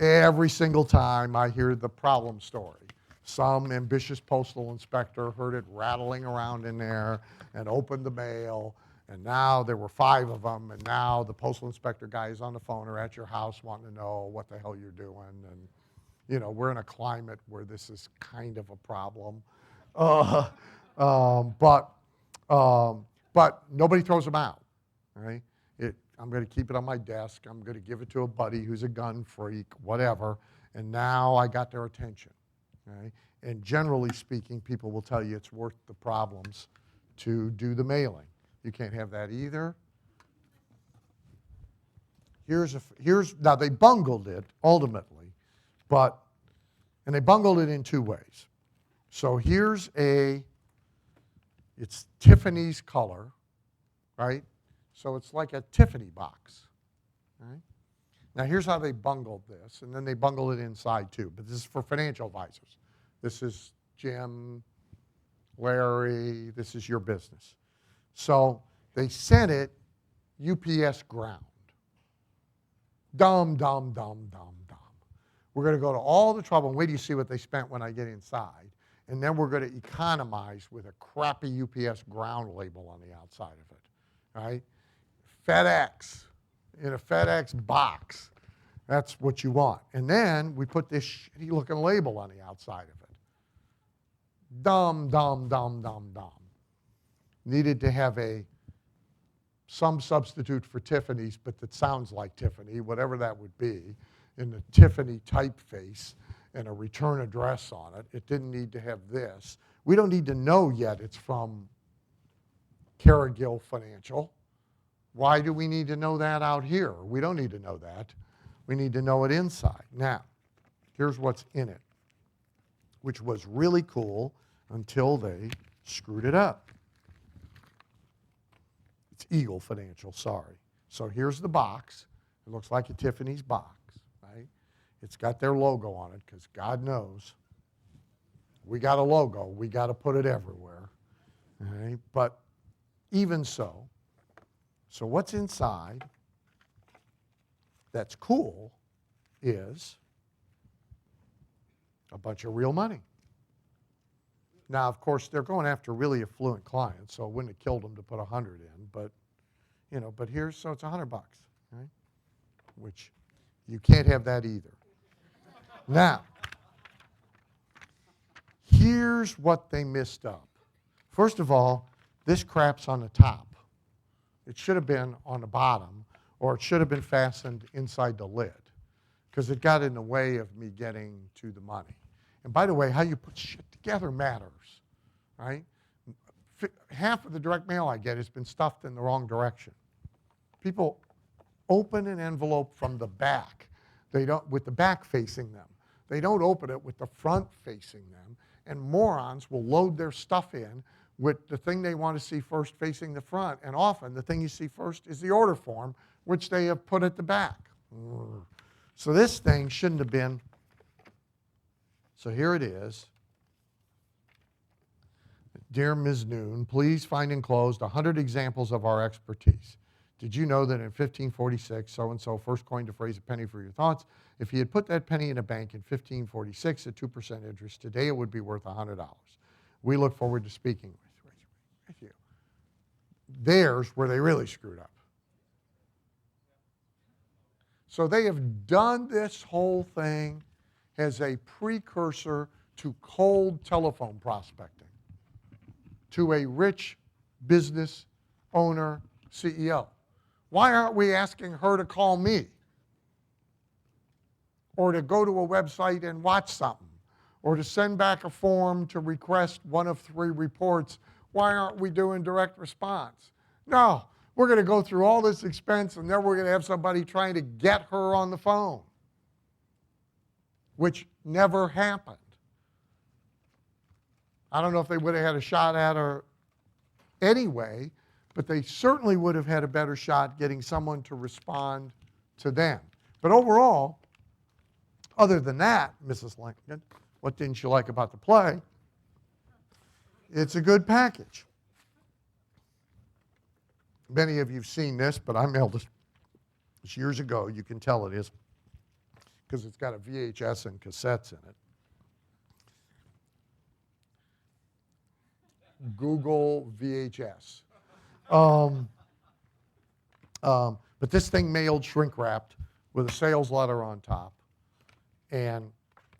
Every single time I hear the problem story. Some ambitious postal inspector heard it rattling around in there and opened the mail, and now there were 5 of them, and now the postal inspector guy is on the phone or at your house wanting to know what the hell you're doing. And, you know, we're in a climate where this is kind of a problem. But nobody throws them out, right? I'm going to keep it on my desk. I'm going to give it to a buddy who's a gun freak, whatever, and now I got their attention. Right? And generally speaking, people will tell you it's worth the problems to do the mailing. You can't have that either. Now they bungled it ultimately, and they bungled it in 2 ways. So it's Tiffany's color, right? So it's like a Tiffany box, right? Now, here's how they bungled this, and then they bungled it inside, too. But this is for financial advisors. This is Jim, Larry, this is your business. So they sent it UPS ground. Dumb. We're going to go to all the trouble, and wait till you see what they spent when I get inside. And then we're going to economize with a crappy UPS ground label on the outside of it, right? FedEx. In a FedEx box. That's what you want. And then we put this shitty looking label on the outside of it. Dumb. Needed to have some substitute for Tiffany's, but that sounds like Tiffany, whatever that would be, in the Tiffany typeface and a return address on it. It didn't need to have this. We don't need to know yet it's from Cargill Financial. Why do we need to know that out here? We don't need to know that. We need to know it inside. Now, here's what's in it, which was really cool until they screwed it up. It's Eagle Financial, sorry. So here's the box. It looks like a Tiffany's box, right? It's got their logo on it because God knows we got a logo. We got to put it everywhere, right? But even so, what's inside that's cool is a bunch of real money. Now, of course, they're going after really affluent clients, so it wouldn't have killed them to put 100 in, but so it's $100, right? Which you can't have that either. Now, Here's what they missed up. First of all, this crap's on the top. It should have been on the bottom, or it should have been fastened inside the lid, because it got in the way of me getting to the money. And by the way, how you put shit together matters, right? Half of the direct mail I get has been stuffed in the wrong direction. People open an envelope from the back. They don't, with the back facing them. They don't open it with the front facing them. And morons will load their stuff in with the thing they want to see first facing the front. And often the thing you see first is the order form, which they have put at the back. So this thing shouldn't have been. So here it is. Dear Ms. Noon, please find enclosed 100 examples of our expertise. Did you know that in 1546, so-and-so first coined the phrase a penny for your thoughts? If he had put that penny in a bank in 1546 at 2% interest, today it would be worth $100. We look forward to speaking with you. There's where they really screwed up. So they have done this whole thing as a precursor to cold telephone prospecting, to a rich business owner, CEO. Why aren't we asking her to call me? Or to go to a website and watch something? Or to send back a form to request one of 3 reports? Why aren't we doing direct response? No, we're going to go through all this expense and then we're going to have somebody trying to get her on the phone, which never happened. I don't know if they would have had a shot at her anyway, but they certainly would have had a better shot getting someone to respond to them. But overall, other than that, Mrs. Lincoln, what didn't you like about the play? It's a good package. Many of you have seen this, but I mailed it years ago. You can tell it is, because it's got a VHS and cassettes in it. Google VHS. But this thing mailed shrink wrapped with a sales letter on top and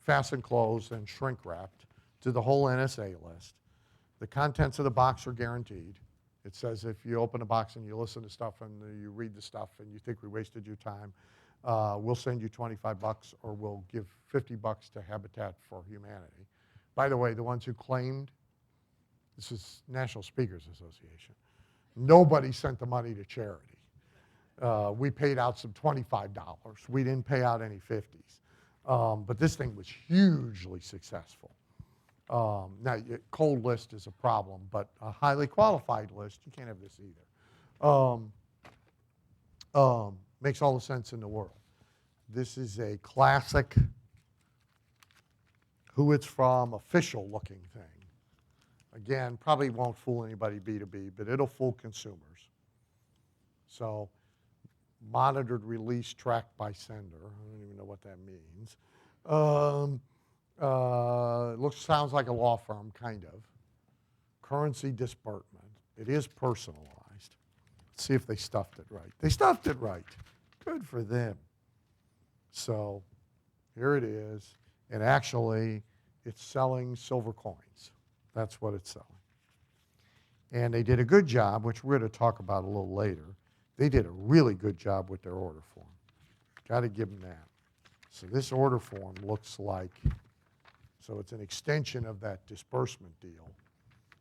fastened closed and shrink wrapped to the whole NSA list. The contents of the box are guaranteed. It says if you open a box and you listen to stuff and you read the stuff and you think we wasted your time, we'll send you $25 or we'll give $50 to Habitat for Humanity. By the way, the ones who claimed, this is National Speakers Association, nobody sent the money to charity. We paid out some $25. We didn't pay out any 50s. But this thing was hugely successful. Now, cold list is a problem, but a highly qualified list, you can't have this either. Makes all the sense in the world. This is a classic, who it's from, official looking thing. Again, probably won't fool anybody B2B, but it'll fool consumers. So, monitored release tracked by sender. I don't even know what that means. Sounds like a law firm, kind of. Currency disbursement. It is personalized. Let's see if they stuffed it right. They stuffed it right. Good for them. So, here it is. And actually, it's selling silver coins. That's what it's selling. And they did a good job, which we're going to talk about a little later. They did a really good job with their order form. Got to give them that. So this order form looks like, so it's an extension of that disbursement deal.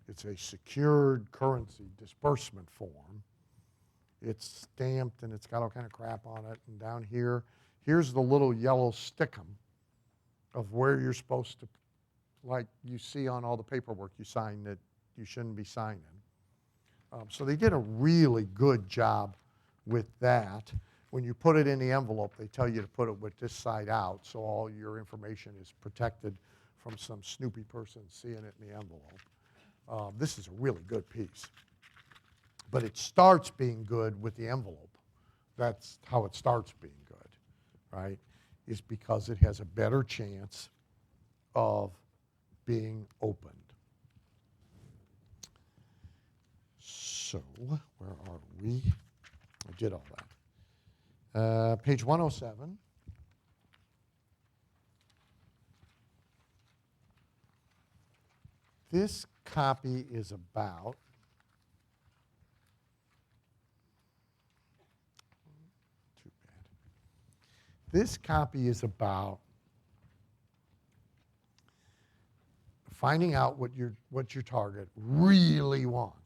It's a secured currency disbursement form. It's stamped and it's got all kind of crap on it. And down here, here's the little yellow stickum of where you're supposed to, like you see on all the paperwork you sign that you shouldn't be signing. So they did a really good job with that. When you put it in the envelope, they tell you to put it with this side out so all your information is protected from some snoopy person seeing it in the envelope. This is a really good piece. But it starts being good with the envelope. That's how it starts being good, right? Is because it has a better chance of being opened. So, where are we? I did all that. Page 107. This copy is about too bad. This copy is about finding out what your target really wants.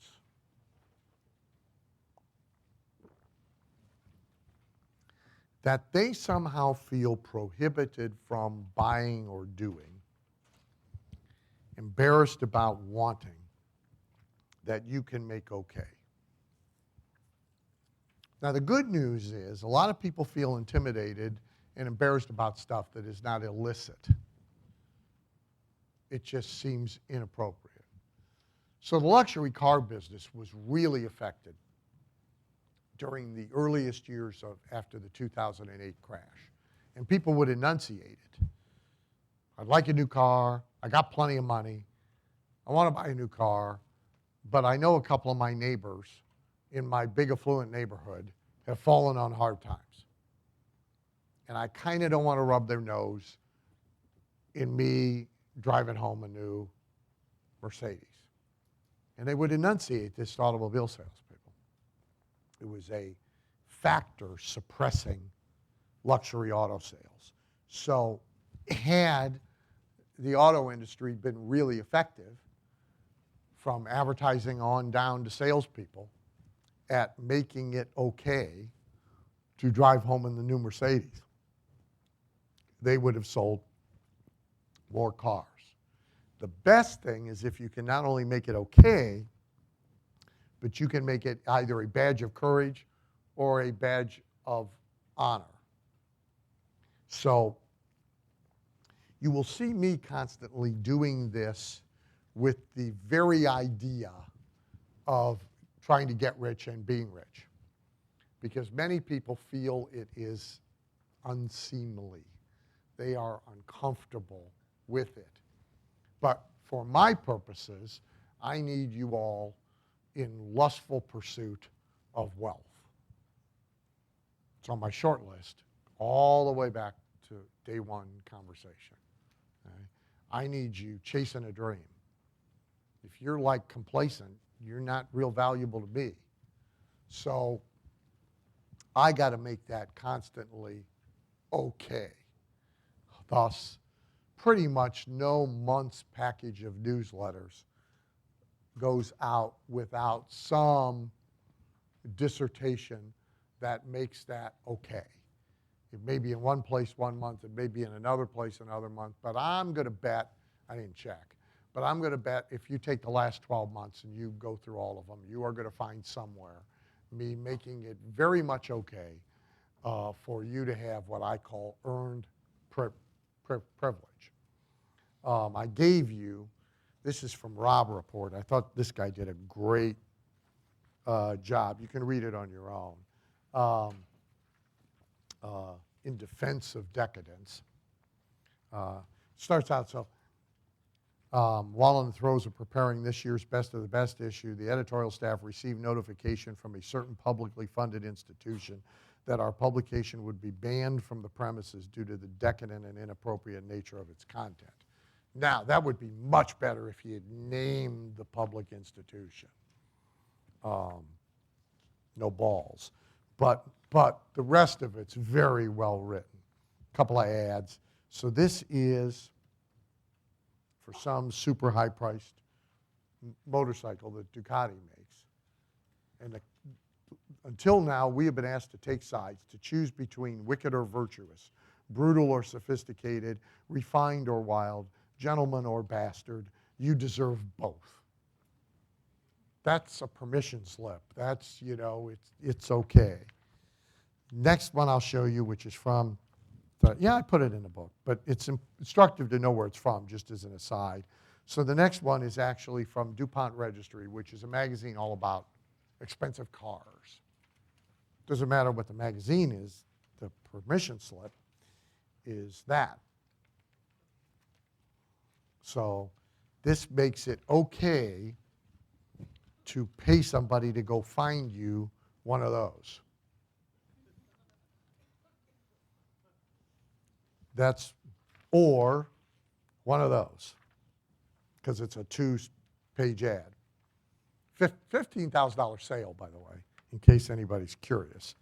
That they somehow feel prohibited from buying or doing, embarrassed about wanting, that you can make okay. Now, the good news is a lot of people feel intimidated and embarrassed about stuff that is not illicit. It just seems inappropriate. So the luxury car business was really affected during the earliest years after the 2008 crash. And people would enunciate it. I'd like a new car. I got plenty of money. I want to buy a new car. But I know a couple of my neighbors in my big affluent neighborhood have fallen on hard times. And I kind of don't want to rub their nose in me driving home a new Mercedes. And they would enunciate this to automobile salespeople. It was a factor suppressing luxury auto sales. So had the auto industry been really effective, from advertising on down to salespeople, at making it okay to drive home in the new Mercedes, they would have sold more cars. The best thing is if you can not only make it okay, but you can make it either a badge of courage or a badge of honor. So you will see me constantly doing this with the very idea of trying to get rich and being rich, because many people feel it is unseemly. They are uncomfortable with it. But for my purposes, I need you all in lustful pursuit of wealth. It's on my short list all the way back to day one conversation. Okay? I need you chasing a dream. If you're like complacent, you're not real valuable to me. So I got to make that constantly okay. Thus, pretty much no month's package of newsletters goes out without some dissertation that makes that okay. It may be in one place one month, it may be in another place another month, but I'm going to bet, I didn't check, but I'm going to bet if you take the last 12 months and you go through all of them, you are going to find somewhere me making it very much okay for you to have what I call earned privilege. I gave you, this is from Rob Report. I thought this guy did a great job. You can read it on your own. In defense of decadence. Starts out so, while in the throes of preparing this year's Best of the Best issue, the editorial staff received notification from a certain publicly funded institution that our publication would be banned from the premises due to the decadent and inappropriate nature of its content. Now, that would be much better if he had named the public institution. No balls. But the rest of it's very well written. A couple of ads. So this is for some super high-priced motorcycle that Ducati makes. And until now, we have been asked to take sides, to choose between wicked or virtuous, brutal or sophisticated, refined or wild, gentleman or bastard. You deserve both. That's a permission slip. That's, it's okay. Next one I'll show you, which is from, I put it in the book, but it's instructive to know where it's from, just as an aside. So the next one is actually from DuPont Registry, which is a magazine all about expensive cars. Doesn't matter what the magazine is, the permission slip is that. So this makes it okay to pay somebody to go find you one of those. Or one of those, because it's a page ad. $15,000 sale, by the way, in case anybody's curious.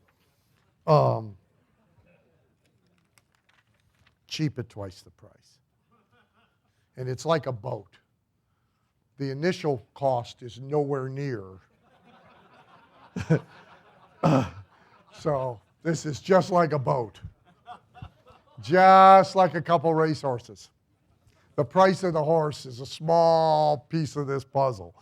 Cheap at twice the price. And it's like a boat. The initial cost is nowhere near. So this is just like a boat. Just like a couple racehorses. The price of the horse is a small piece of this puzzle.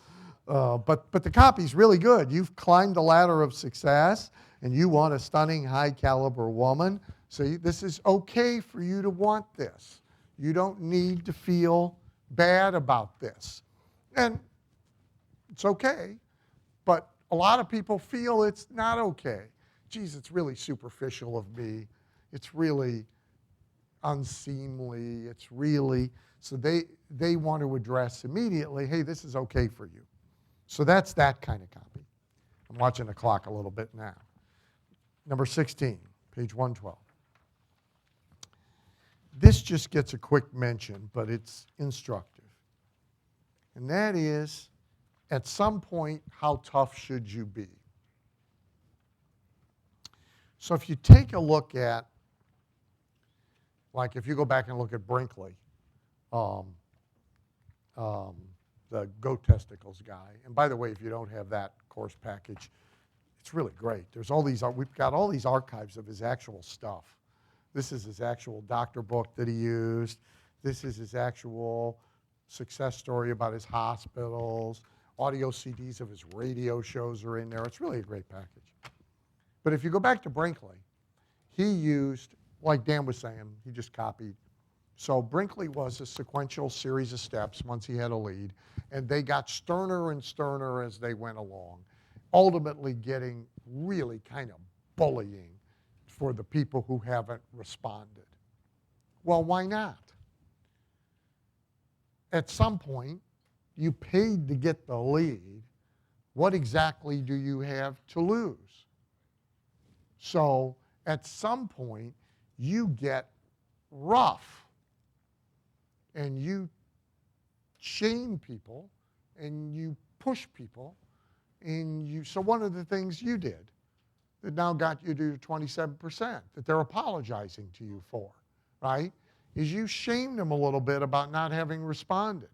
But the copy's really good. You've climbed the ladder of success, and you want a stunning, high-caliber woman. So this is okay for you to want this. You don't need to feel bad about this. And it's okay, but a lot of people feel it's not okay. Geez, it's really superficial of me. It's really unseemly. It's really, so they want to address immediately, hey, this is okay for you. So that's that kind of copy. I'm watching the clock a little bit now. Number 16, page 112. This just gets a quick mention, but it's instructive. And that is, at some point, how tough should you be? So if you take a look at, like if you go back and look at Brinkley, the goat testicles guy, and by the way, if you don't have that course package, it's really great. There's all these, we've got all these archives of his actual stuff. This is his actual doctor book that he used. This is his actual success story about his hospitals. Audio CDs of his radio shows are in there. It's really a great package. But if you go back to Brinkley, he used, like Dan was saying, he just copied. So Brinkley was a sequential series of steps once he had a lead, and they got sterner and sterner as they went along, ultimately getting really kind of bullying for the people who haven't responded. Well, why not? At some point, you paid to get the lead. What exactly do you have to lose? So at some point, you get rough and you shame people and you push people. And so one of the things you did that now got you to 27% that they're apologizing to you for, right, is you shamed them a little bit about not having responded.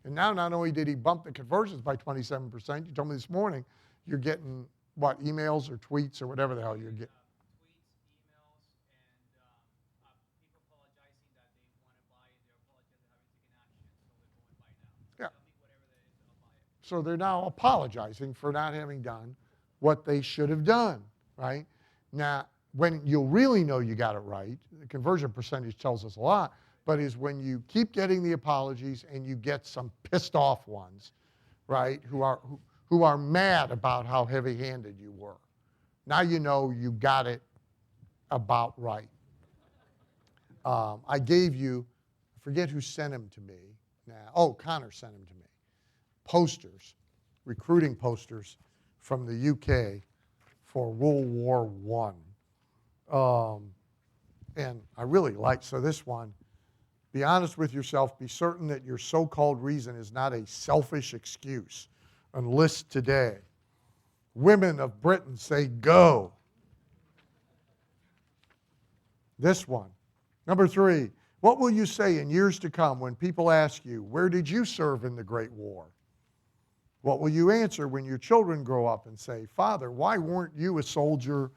And now not only did he bump the conversions by 27%, you told me this morning, you're getting, what, emails or tweets or whatever the hell you're getting. Tweets, emails, and people apologizing that they want to buy it. They're apologizing that haven't taken action, so they're going to buy now. Yeah. Tell me whatever it is, I'll buy it. So they're now apologizing for not having done what they should have done, right? Now, when you'll really know you got it right, the conversion percentage tells us a lot, but is when you keep getting the apologies and you get some pissed off ones, right, who are mad about how heavy-handed you were. Now you know you got it about right. I gave you, I forget who sent them to me. Connor sent them to me. Posters, recruiting posters from the UK for World War I. And I really like, so this one, be honest with yourself, be certain that your so-called reason is not a selfish excuse. Enlist today. Women of Britain say go. This one. Number 3, what will you say in years to come when people ask you, where did you serve in the Great War? What will you answer when your children grow up and say, Father, why weren't you a soldier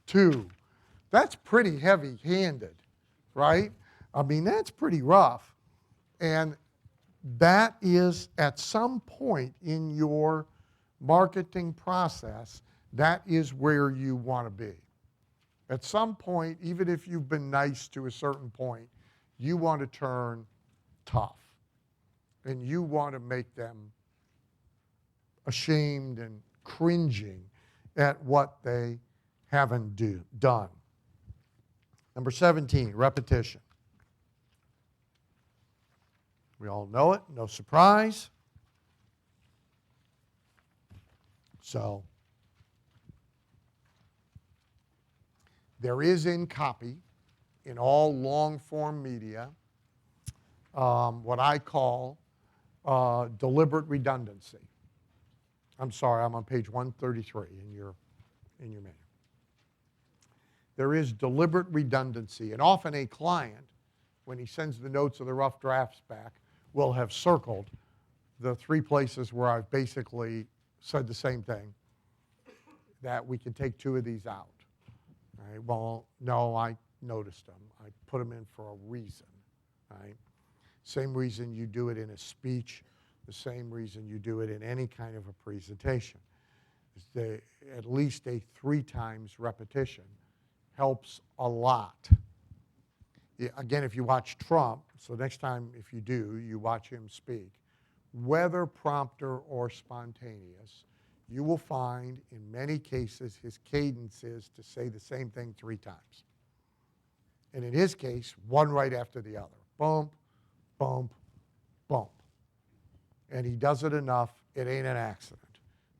too? That's pretty heavy-handed, right? I mean, that's pretty rough. And that is, at some point in your marketing process, that is where you want to be. At some point, even if you've been nice to a certain point, you want to turn tough. And you want to make them ashamed and cringing at what they haven't done. Number 17, repetition. We all know it, no surprise. So, there is in copy, in all long-form media, what I call deliberate redundancy. I'm sorry, I'm on page 133 in your manual. There is deliberate redundancy, and often a client, when he sends the notes of the rough drafts back, will have circled the 3 places where I've basically said the same thing, that we can take 2 of these out. Right? Well, no, I noticed them. I put them in for a reason. Right? Same reason you do it in a speech, the same reason you do it in any kind of a presentation. At least a 3 times repetition helps a lot. Yeah, again, if you watch Trump, so next time if you do, you watch him speak, whether prompter or spontaneous, you will find in many cases his cadence is to say the same thing 3 times. And in his case, one right after the other. Bump, bump, bump. And he does it enough, it ain't an accident.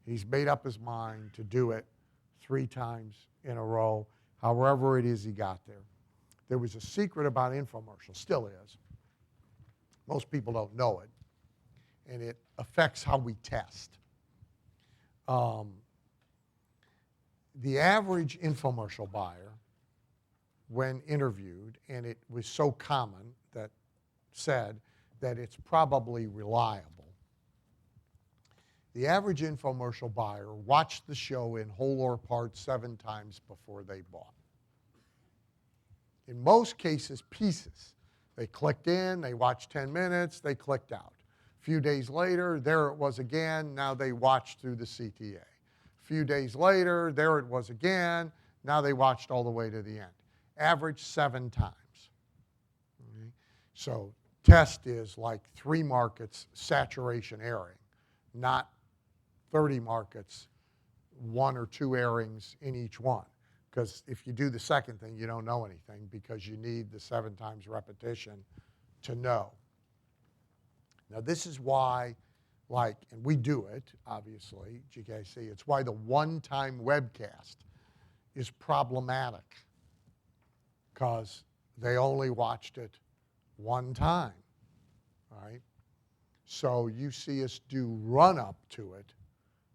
He's made up his mind to do it 3 times in a row, however it is he got there. There was a secret about infomercials, still is. Most people don't know it, and it affects how we test. The average infomercial buyer, when interviewed, and it was so common that said that it's probably reliable. The average infomercial buyer watched the show in whole or part 7 times before they bought. In most cases, pieces. They clicked in, they watched 10 minutes, they clicked out. A few days later, there it was again, now they watched through the CTA. A few days later, there it was again, now they watched all the way to the end. Average 7 times. Okay? So test is like 3 markets saturation airing, not 30 markets, 1 or 2 airings in each one. Because if you do the second thing, you don't know anything because you need the 7 times repetition to know. Now this is why, and we do it, obviously, GKC, it's why the one-time webcast is problematic. Because they only watched it 1 time, right? So you see us do run-up to it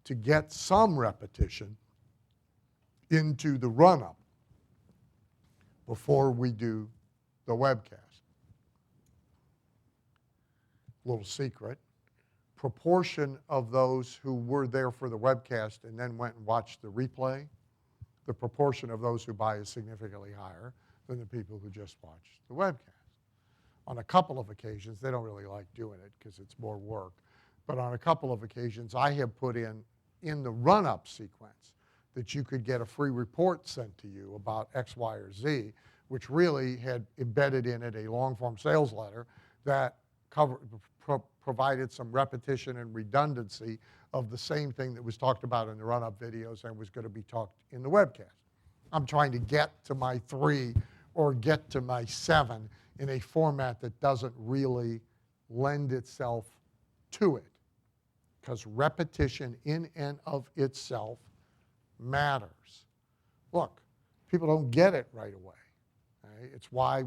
to get some repetition into the run-up before we do the webcast. Little secret, proportion of those who were there for the webcast and then went and watched the replay, the proportion of those who buy is significantly higher than the people who just watched the webcast. On a couple of occasions, they don't really like doing it because it's more work, but on a couple of occasions, I have put in the run-up sequence that you could get a free report sent to you about X, Y, or Z, which really had embedded in it a long-form sales letter that provided some repetition and redundancy of the same thing that was talked about in the run-up videos and was going to be talked in the webcast. I'm trying to get to my 3 or get to my 7 in a format that doesn't really lend itself to it, because repetition in and of itself matters. Look, people don't get it right away. Right? It's why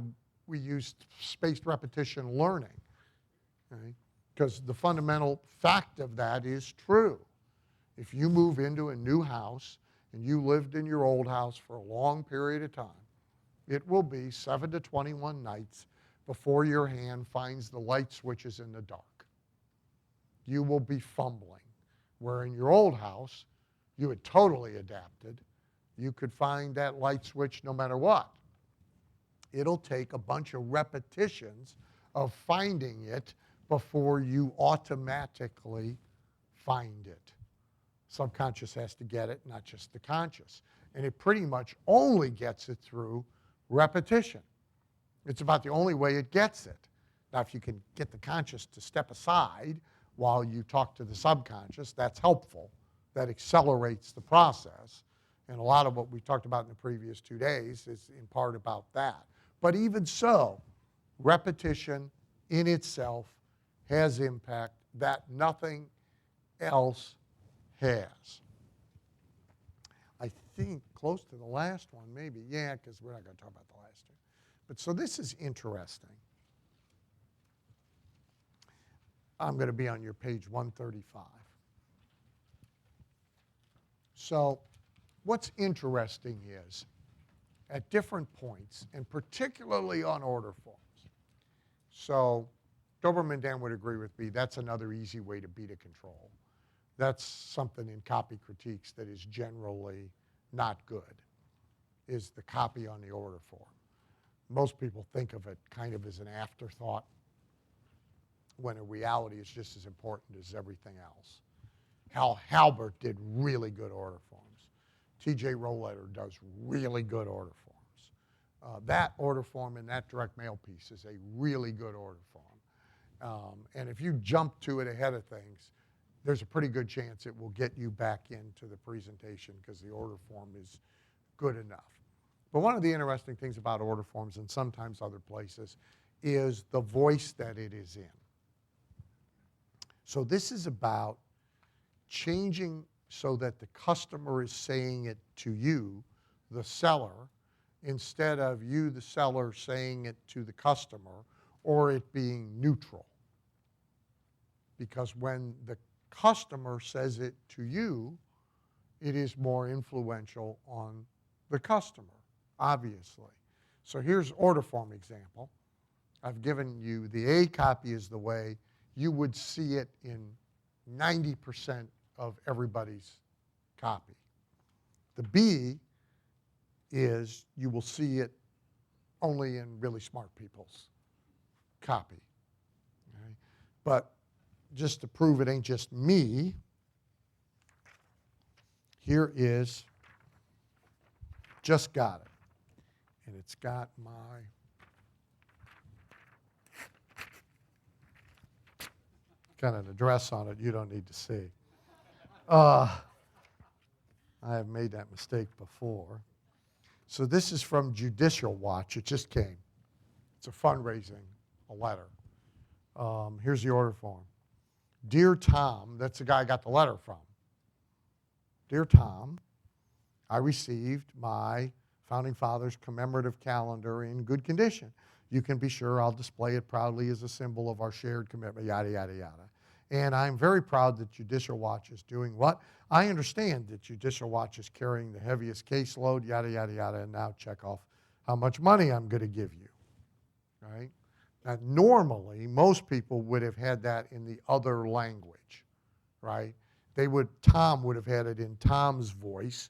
we use spaced repetition learning, because the fundamental fact of that is true. If you move into a new house and you lived in your old house for a long period of time, it will be 7 to 21 nights before your hand finds the light switches in the dark. You will be fumbling. Where in your old house, you had totally adapted. You could find that light switch no matter what. It'll take a bunch of repetitions of finding it before you automatically find it. Subconscious has to get it, not just the conscious. And it pretty much only gets it through repetition. It's about the only way it gets it. Now, if you can get the conscious to step aside while you talk to the subconscious, that's helpful. That accelerates the process. And a lot of what we talked about in the previous 2 days is in part about that. But even so, repetition in itself has impact that nothing else has. I think close to the last one, maybe. Yeah, because we're not going to talk about the last 2. But so this is interesting. I'm going to be on your page 135. So what's interesting is, at different points, and particularly on order forms, so Doberman Dan would agree with me, that's another easy way to beat a control. That's something in copy critiques that is generally not good, is the copy on the order form. Most people think of it kind of as an afterthought, when in reality it's just as important as everything else. Hal Halbert did really good order forms. T.J. Rohleder does really good order forms. That order form in that direct mail piece is a really good order form. And if you jump to it ahead of things, there's a pretty good chance it will get you back into the presentation because the order form is good enough. But one of the interesting things about order forms, and sometimes other places, is the voice that it is in. So this is about changing so that the customer is saying it to you, the seller, instead of you, the seller, saying it to the customer, or it being neutral. Because when the customer says it to you, it is more influential on the customer, obviously. So here's order form example. I've given you the A copy is the way you would see it in 90% of everybody's copy. The B is you will see it only in really smart people's copy. Okay? But just to prove it ain't just me, here is, just got it. And it's got my got an address on it you don't need to see. I have made that mistake before. So this is from Judicial Watch. It just came. It's a fundraising, a letter. Here's the order form. Dear Tom, that's the guy I got the letter from. Dear Tom, I received my Founding Fathers commemorative calendar in good condition. You can be sure I'll display it proudly as a symbol of our shared commitment, yada, yada, yada. And I'm very proud that Judicial Watch is doing what? I understand that Judicial Watch is carrying the heaviest caseload, yada, yada, yada, and now check off how much money I'm going to give you, right? Now, normally, most people would have had that in the other language, right? Tom would have had it in Tom's voice,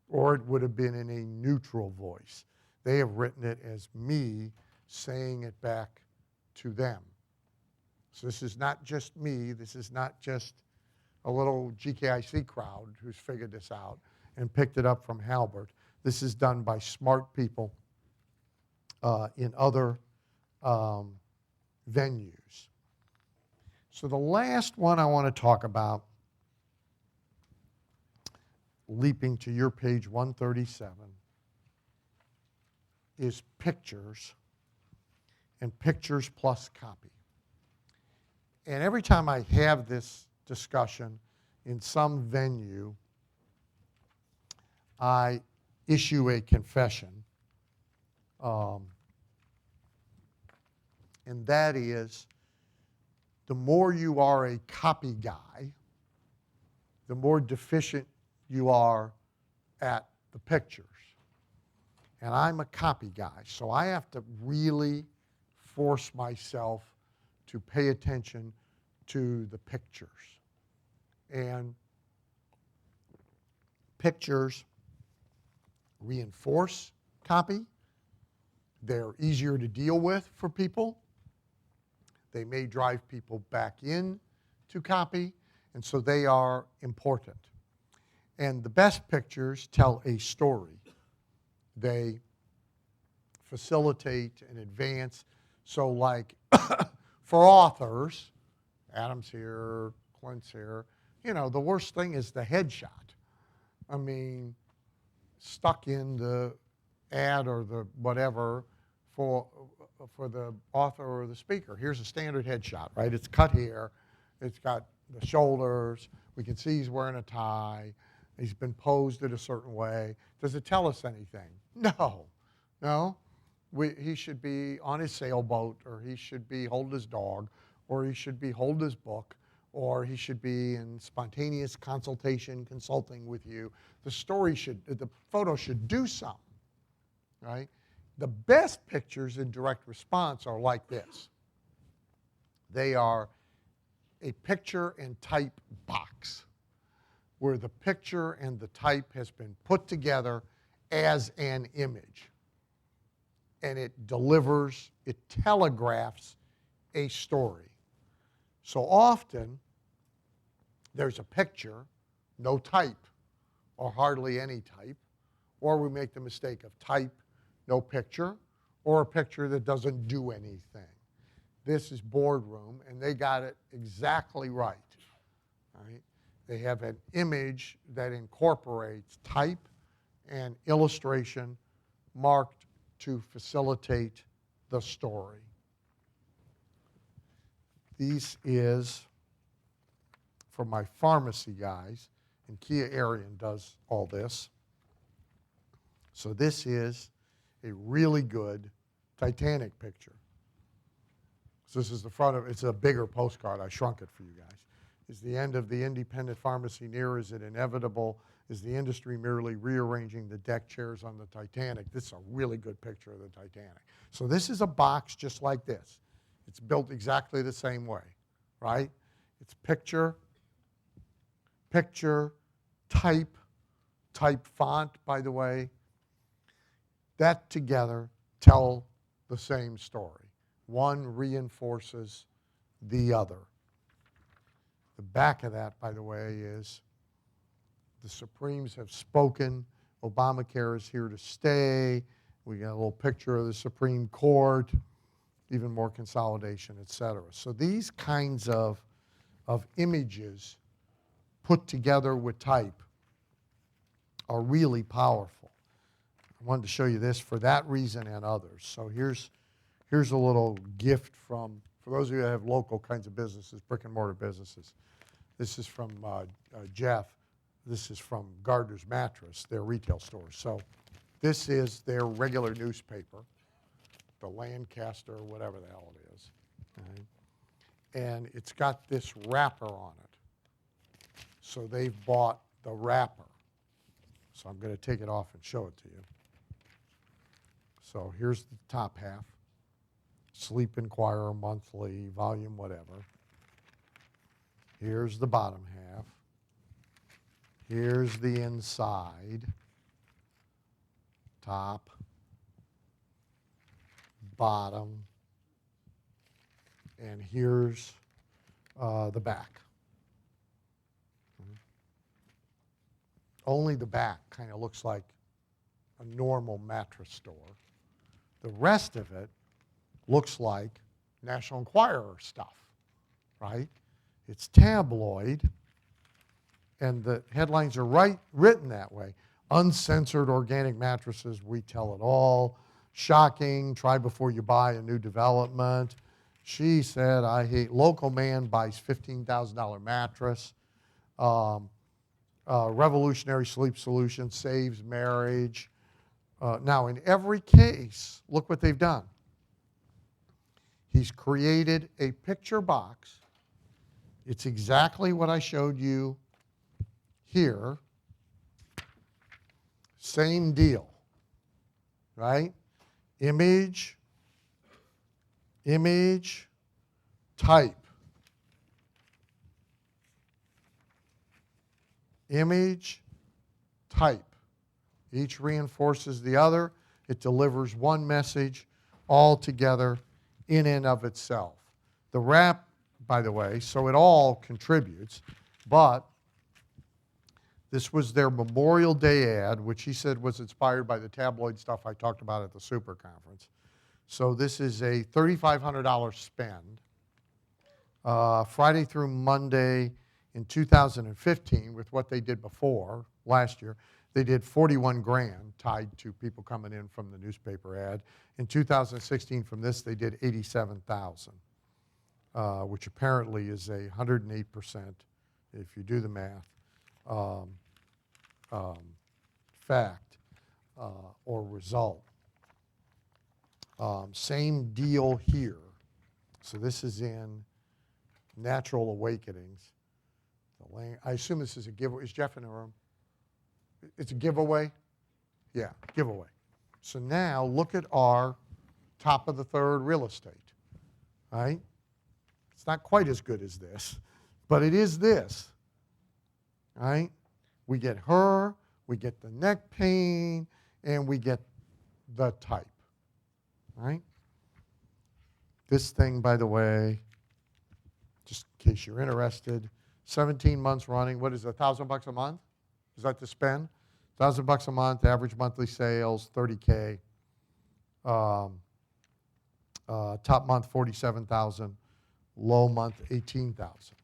or it would have been in a neutral voice. They have written it as me saying it back to them. So this is not just me. This is not just a little GKIC crowd who's figured this out and picked it up from Halbert. This is done by smart people in other venues. So the last one I want to talk about, leaping to your page 137, is pictures and pictures plus copy. And every time I have this discussion in some venue, I issue a confession. And that is, the more you are a copy guy, the more deficient you are at the pictures. And I'm a copy guy, so I have to really force myself to pay attention to the pictures. And pictures reinforce copy. They're easier to deal with for people. They may drive people back in to copy, and so they are important. And the best pictures tell a story. They facilitate and advance. So like for authors, Adam's here, Clint's here, you know, the worst thing is the headshot. I mean, stuck in the ad or the whatever for the author or the speaker. Here's a standard headshot, right? It's cut here. It's got the shoulders. We can see he's wearing a tie. He's been posed in a certain way. Does it tell us anything? No. No. He should be on his sailboat, or he should be holding his dog, or he should be holding his book, or he should be in spontaneous consultation, consulting with you. The photo should do something, right? The best pictures in direct response are like this. They are a picture and type box, where the picture and the type has been put together as an image. And it delivers, it telegraphs a story. So often, there's a picture, no type, or hardly any type, or we make the mistake of type, no picture, or a picture that doesn't do anything. This is Boardroom, and they got it exactly right. Right? They have an image that incorporates type and illustration marked to facilitate the story. This is for my pharmacy guys, and Kia Arian does all this. So this is a really good Titanic picture. So this is the front of it. It's a bigger postcard. I shrunk it for you guys. Is the end of the independent pharmacy near? Is it inevitable? Is the industry merely rearranging the deck chairs on the Titanic? This is a really good picture of the Titanic. So this is a box just like this. It's built exactly the same way, right? It's picture, type font, by the way. That together tell the same story. One reinforces the other. The back of that, by the way, is the Supremes have spoken. Obamacare is here to stay. We got a little picture of the Supreme Court, even more consolidation, et cetera. So these kinds of images put together with type are really powerful. I wanted to show you this for that reason and others. So here's a little gift for those of you that have local kinds of businesses, brick and mortar businesses. This is from Jeff. This is from Gardner's Mattress, their retail store. So this is their regular newspaper, the Lancaster, or whatever the hell it is. Okay? And it's got this wrapper on it. So they've bought the wrapper. So I'm going to take it off and show it to you. So here's the top half. Sleep Inquirer Monthly, volume whatever. Here's the bottom half. Here's the inside. Top. Bottom. And here's the back. Only the back kind of looks like a normal mattress store. The rest of it looks like National Enquirer stuff, right? It's tabloid, and the headlines are written that way. Uncensored organic mattresses, we tell it all. Shocking, try before you buy a new development. She said, I hate, local man buys $15,000 mattress. Revolutionary sleep solution saves marriage. Now, in every case, look what they've done. He's created a picture box. It's exactly what I showed you here. Same deal, right? Image, type. Image, type. Each reinforces the other. It delivers one message all together in and of itself. The wrap, by the way, so it all contributes, but this was their Memorial Day ad, which he said was inspired by the tabloid stuff I talked about at the Super Conference. So this is a $3,500 spend. Friday through Monday in 2015, with what they did before, last year, they did 41 grand tied to people coming in from the newspaper ad. In 2016, from this, they did 87,000, which apparently is a 108%, if you do the math, fact or result. Same deal here. So this is in Natural Awakenings. I assume this is a giveaway. Is Jeff in the room? It's a giveaway? Yeah, giveaway. So now look at our top of the third real estate, right? It's not quite as good as this, but it is this, right? We get her, we get the neck pain, and we get the type, right? This thing, by the way, just in case you're interested, 17 months running. What is it, $1,000 a month? Is that to spend? $1,000 a month, average monthly sales, 30K. Top month, 47,000. Low month, 18,000.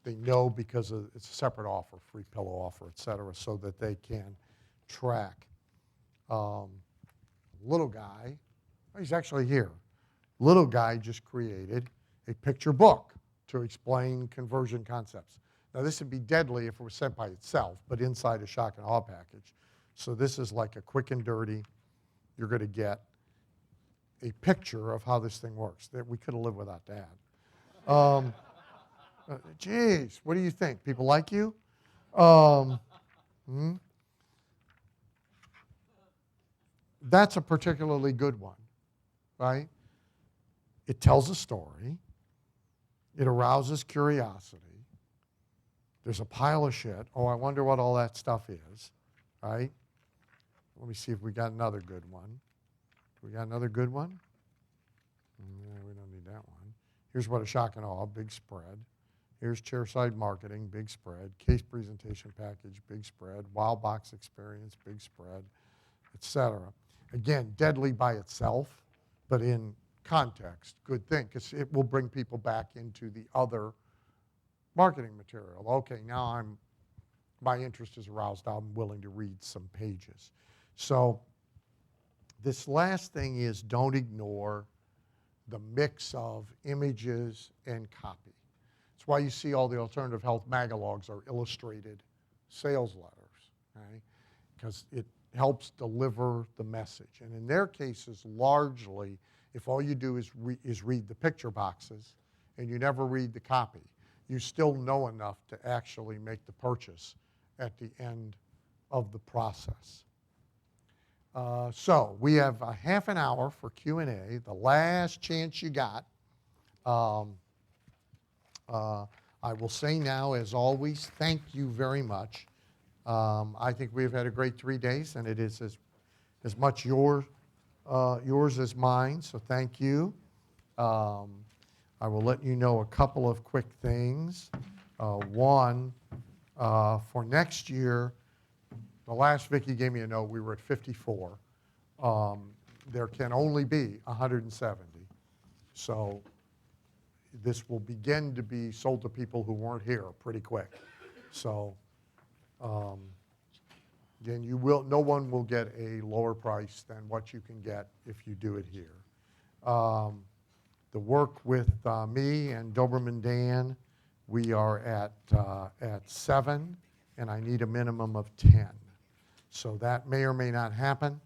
They know because it's a separate offer, free pillow offer, et cetera, so that they can track. Little guy, he's actually here. Little guy just created a picture book to explain conversion concepts. Now, this would be deadly if it was sent by itself, but inside a shock and awe package. So this is like a quick and dirty. You're going to get a picture of how this thing works. We could have lived without that. Geez, what do you think? People like you? That's a particularly good one, right? It tells a story. It arouses curiosity. There's a pile of shit. Oh, I wonder what all that stuff is, right? Let me see if we got another good one. Do we got another good one? No, we don't need that one. Here's what a shock and awe, big spread. Here's chairside marketing, big spread. Case presentation package, big spread. Wow box experience, big spread, etc. Again, deadly by itself, but in context, good thing, because it will bring people back into the other marketing material. Okay, now my interest is aroused. I'm willing to read some pages. So this last thing is don't ignore the mix of images and copy. That's why you see all the alternative health magalogs are illustrated sales letters, right? Because it helps deliver the message. And in their cases, largely, if all you do is read the picture boxes and you never read the copy, you still know enough to actually make the purchase at the end of the process. So we have a half an hour for Q&A, the last chance you got. I will say now, as always, thank you very much. I think we've had a great 3 days, and it is as much yours as mine, so thank you. I will let you know a couple of quick things. One, for next year, the last Vicki gave me a note, we were at 54. There can only be 170. So this will begin to be sold to people who weren't here pretty quick. So again, no one will get a lower price than what you can get if you do it here. The work with me and Doberman Dan, we are at 7, and I need a minimum of 10. So that may or may not happen.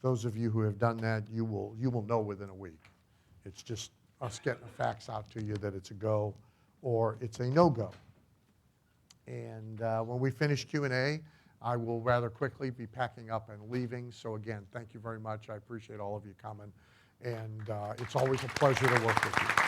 Those of you who have done that, you will know within a week. It's just us getting the facts out to you that it's a go or it's a no-go. And when we finish Q&A, I will rather quickly be packing up and leaving. So again, thank you very much. I appreciate all of you coming. And it's always a pleasure to work with you.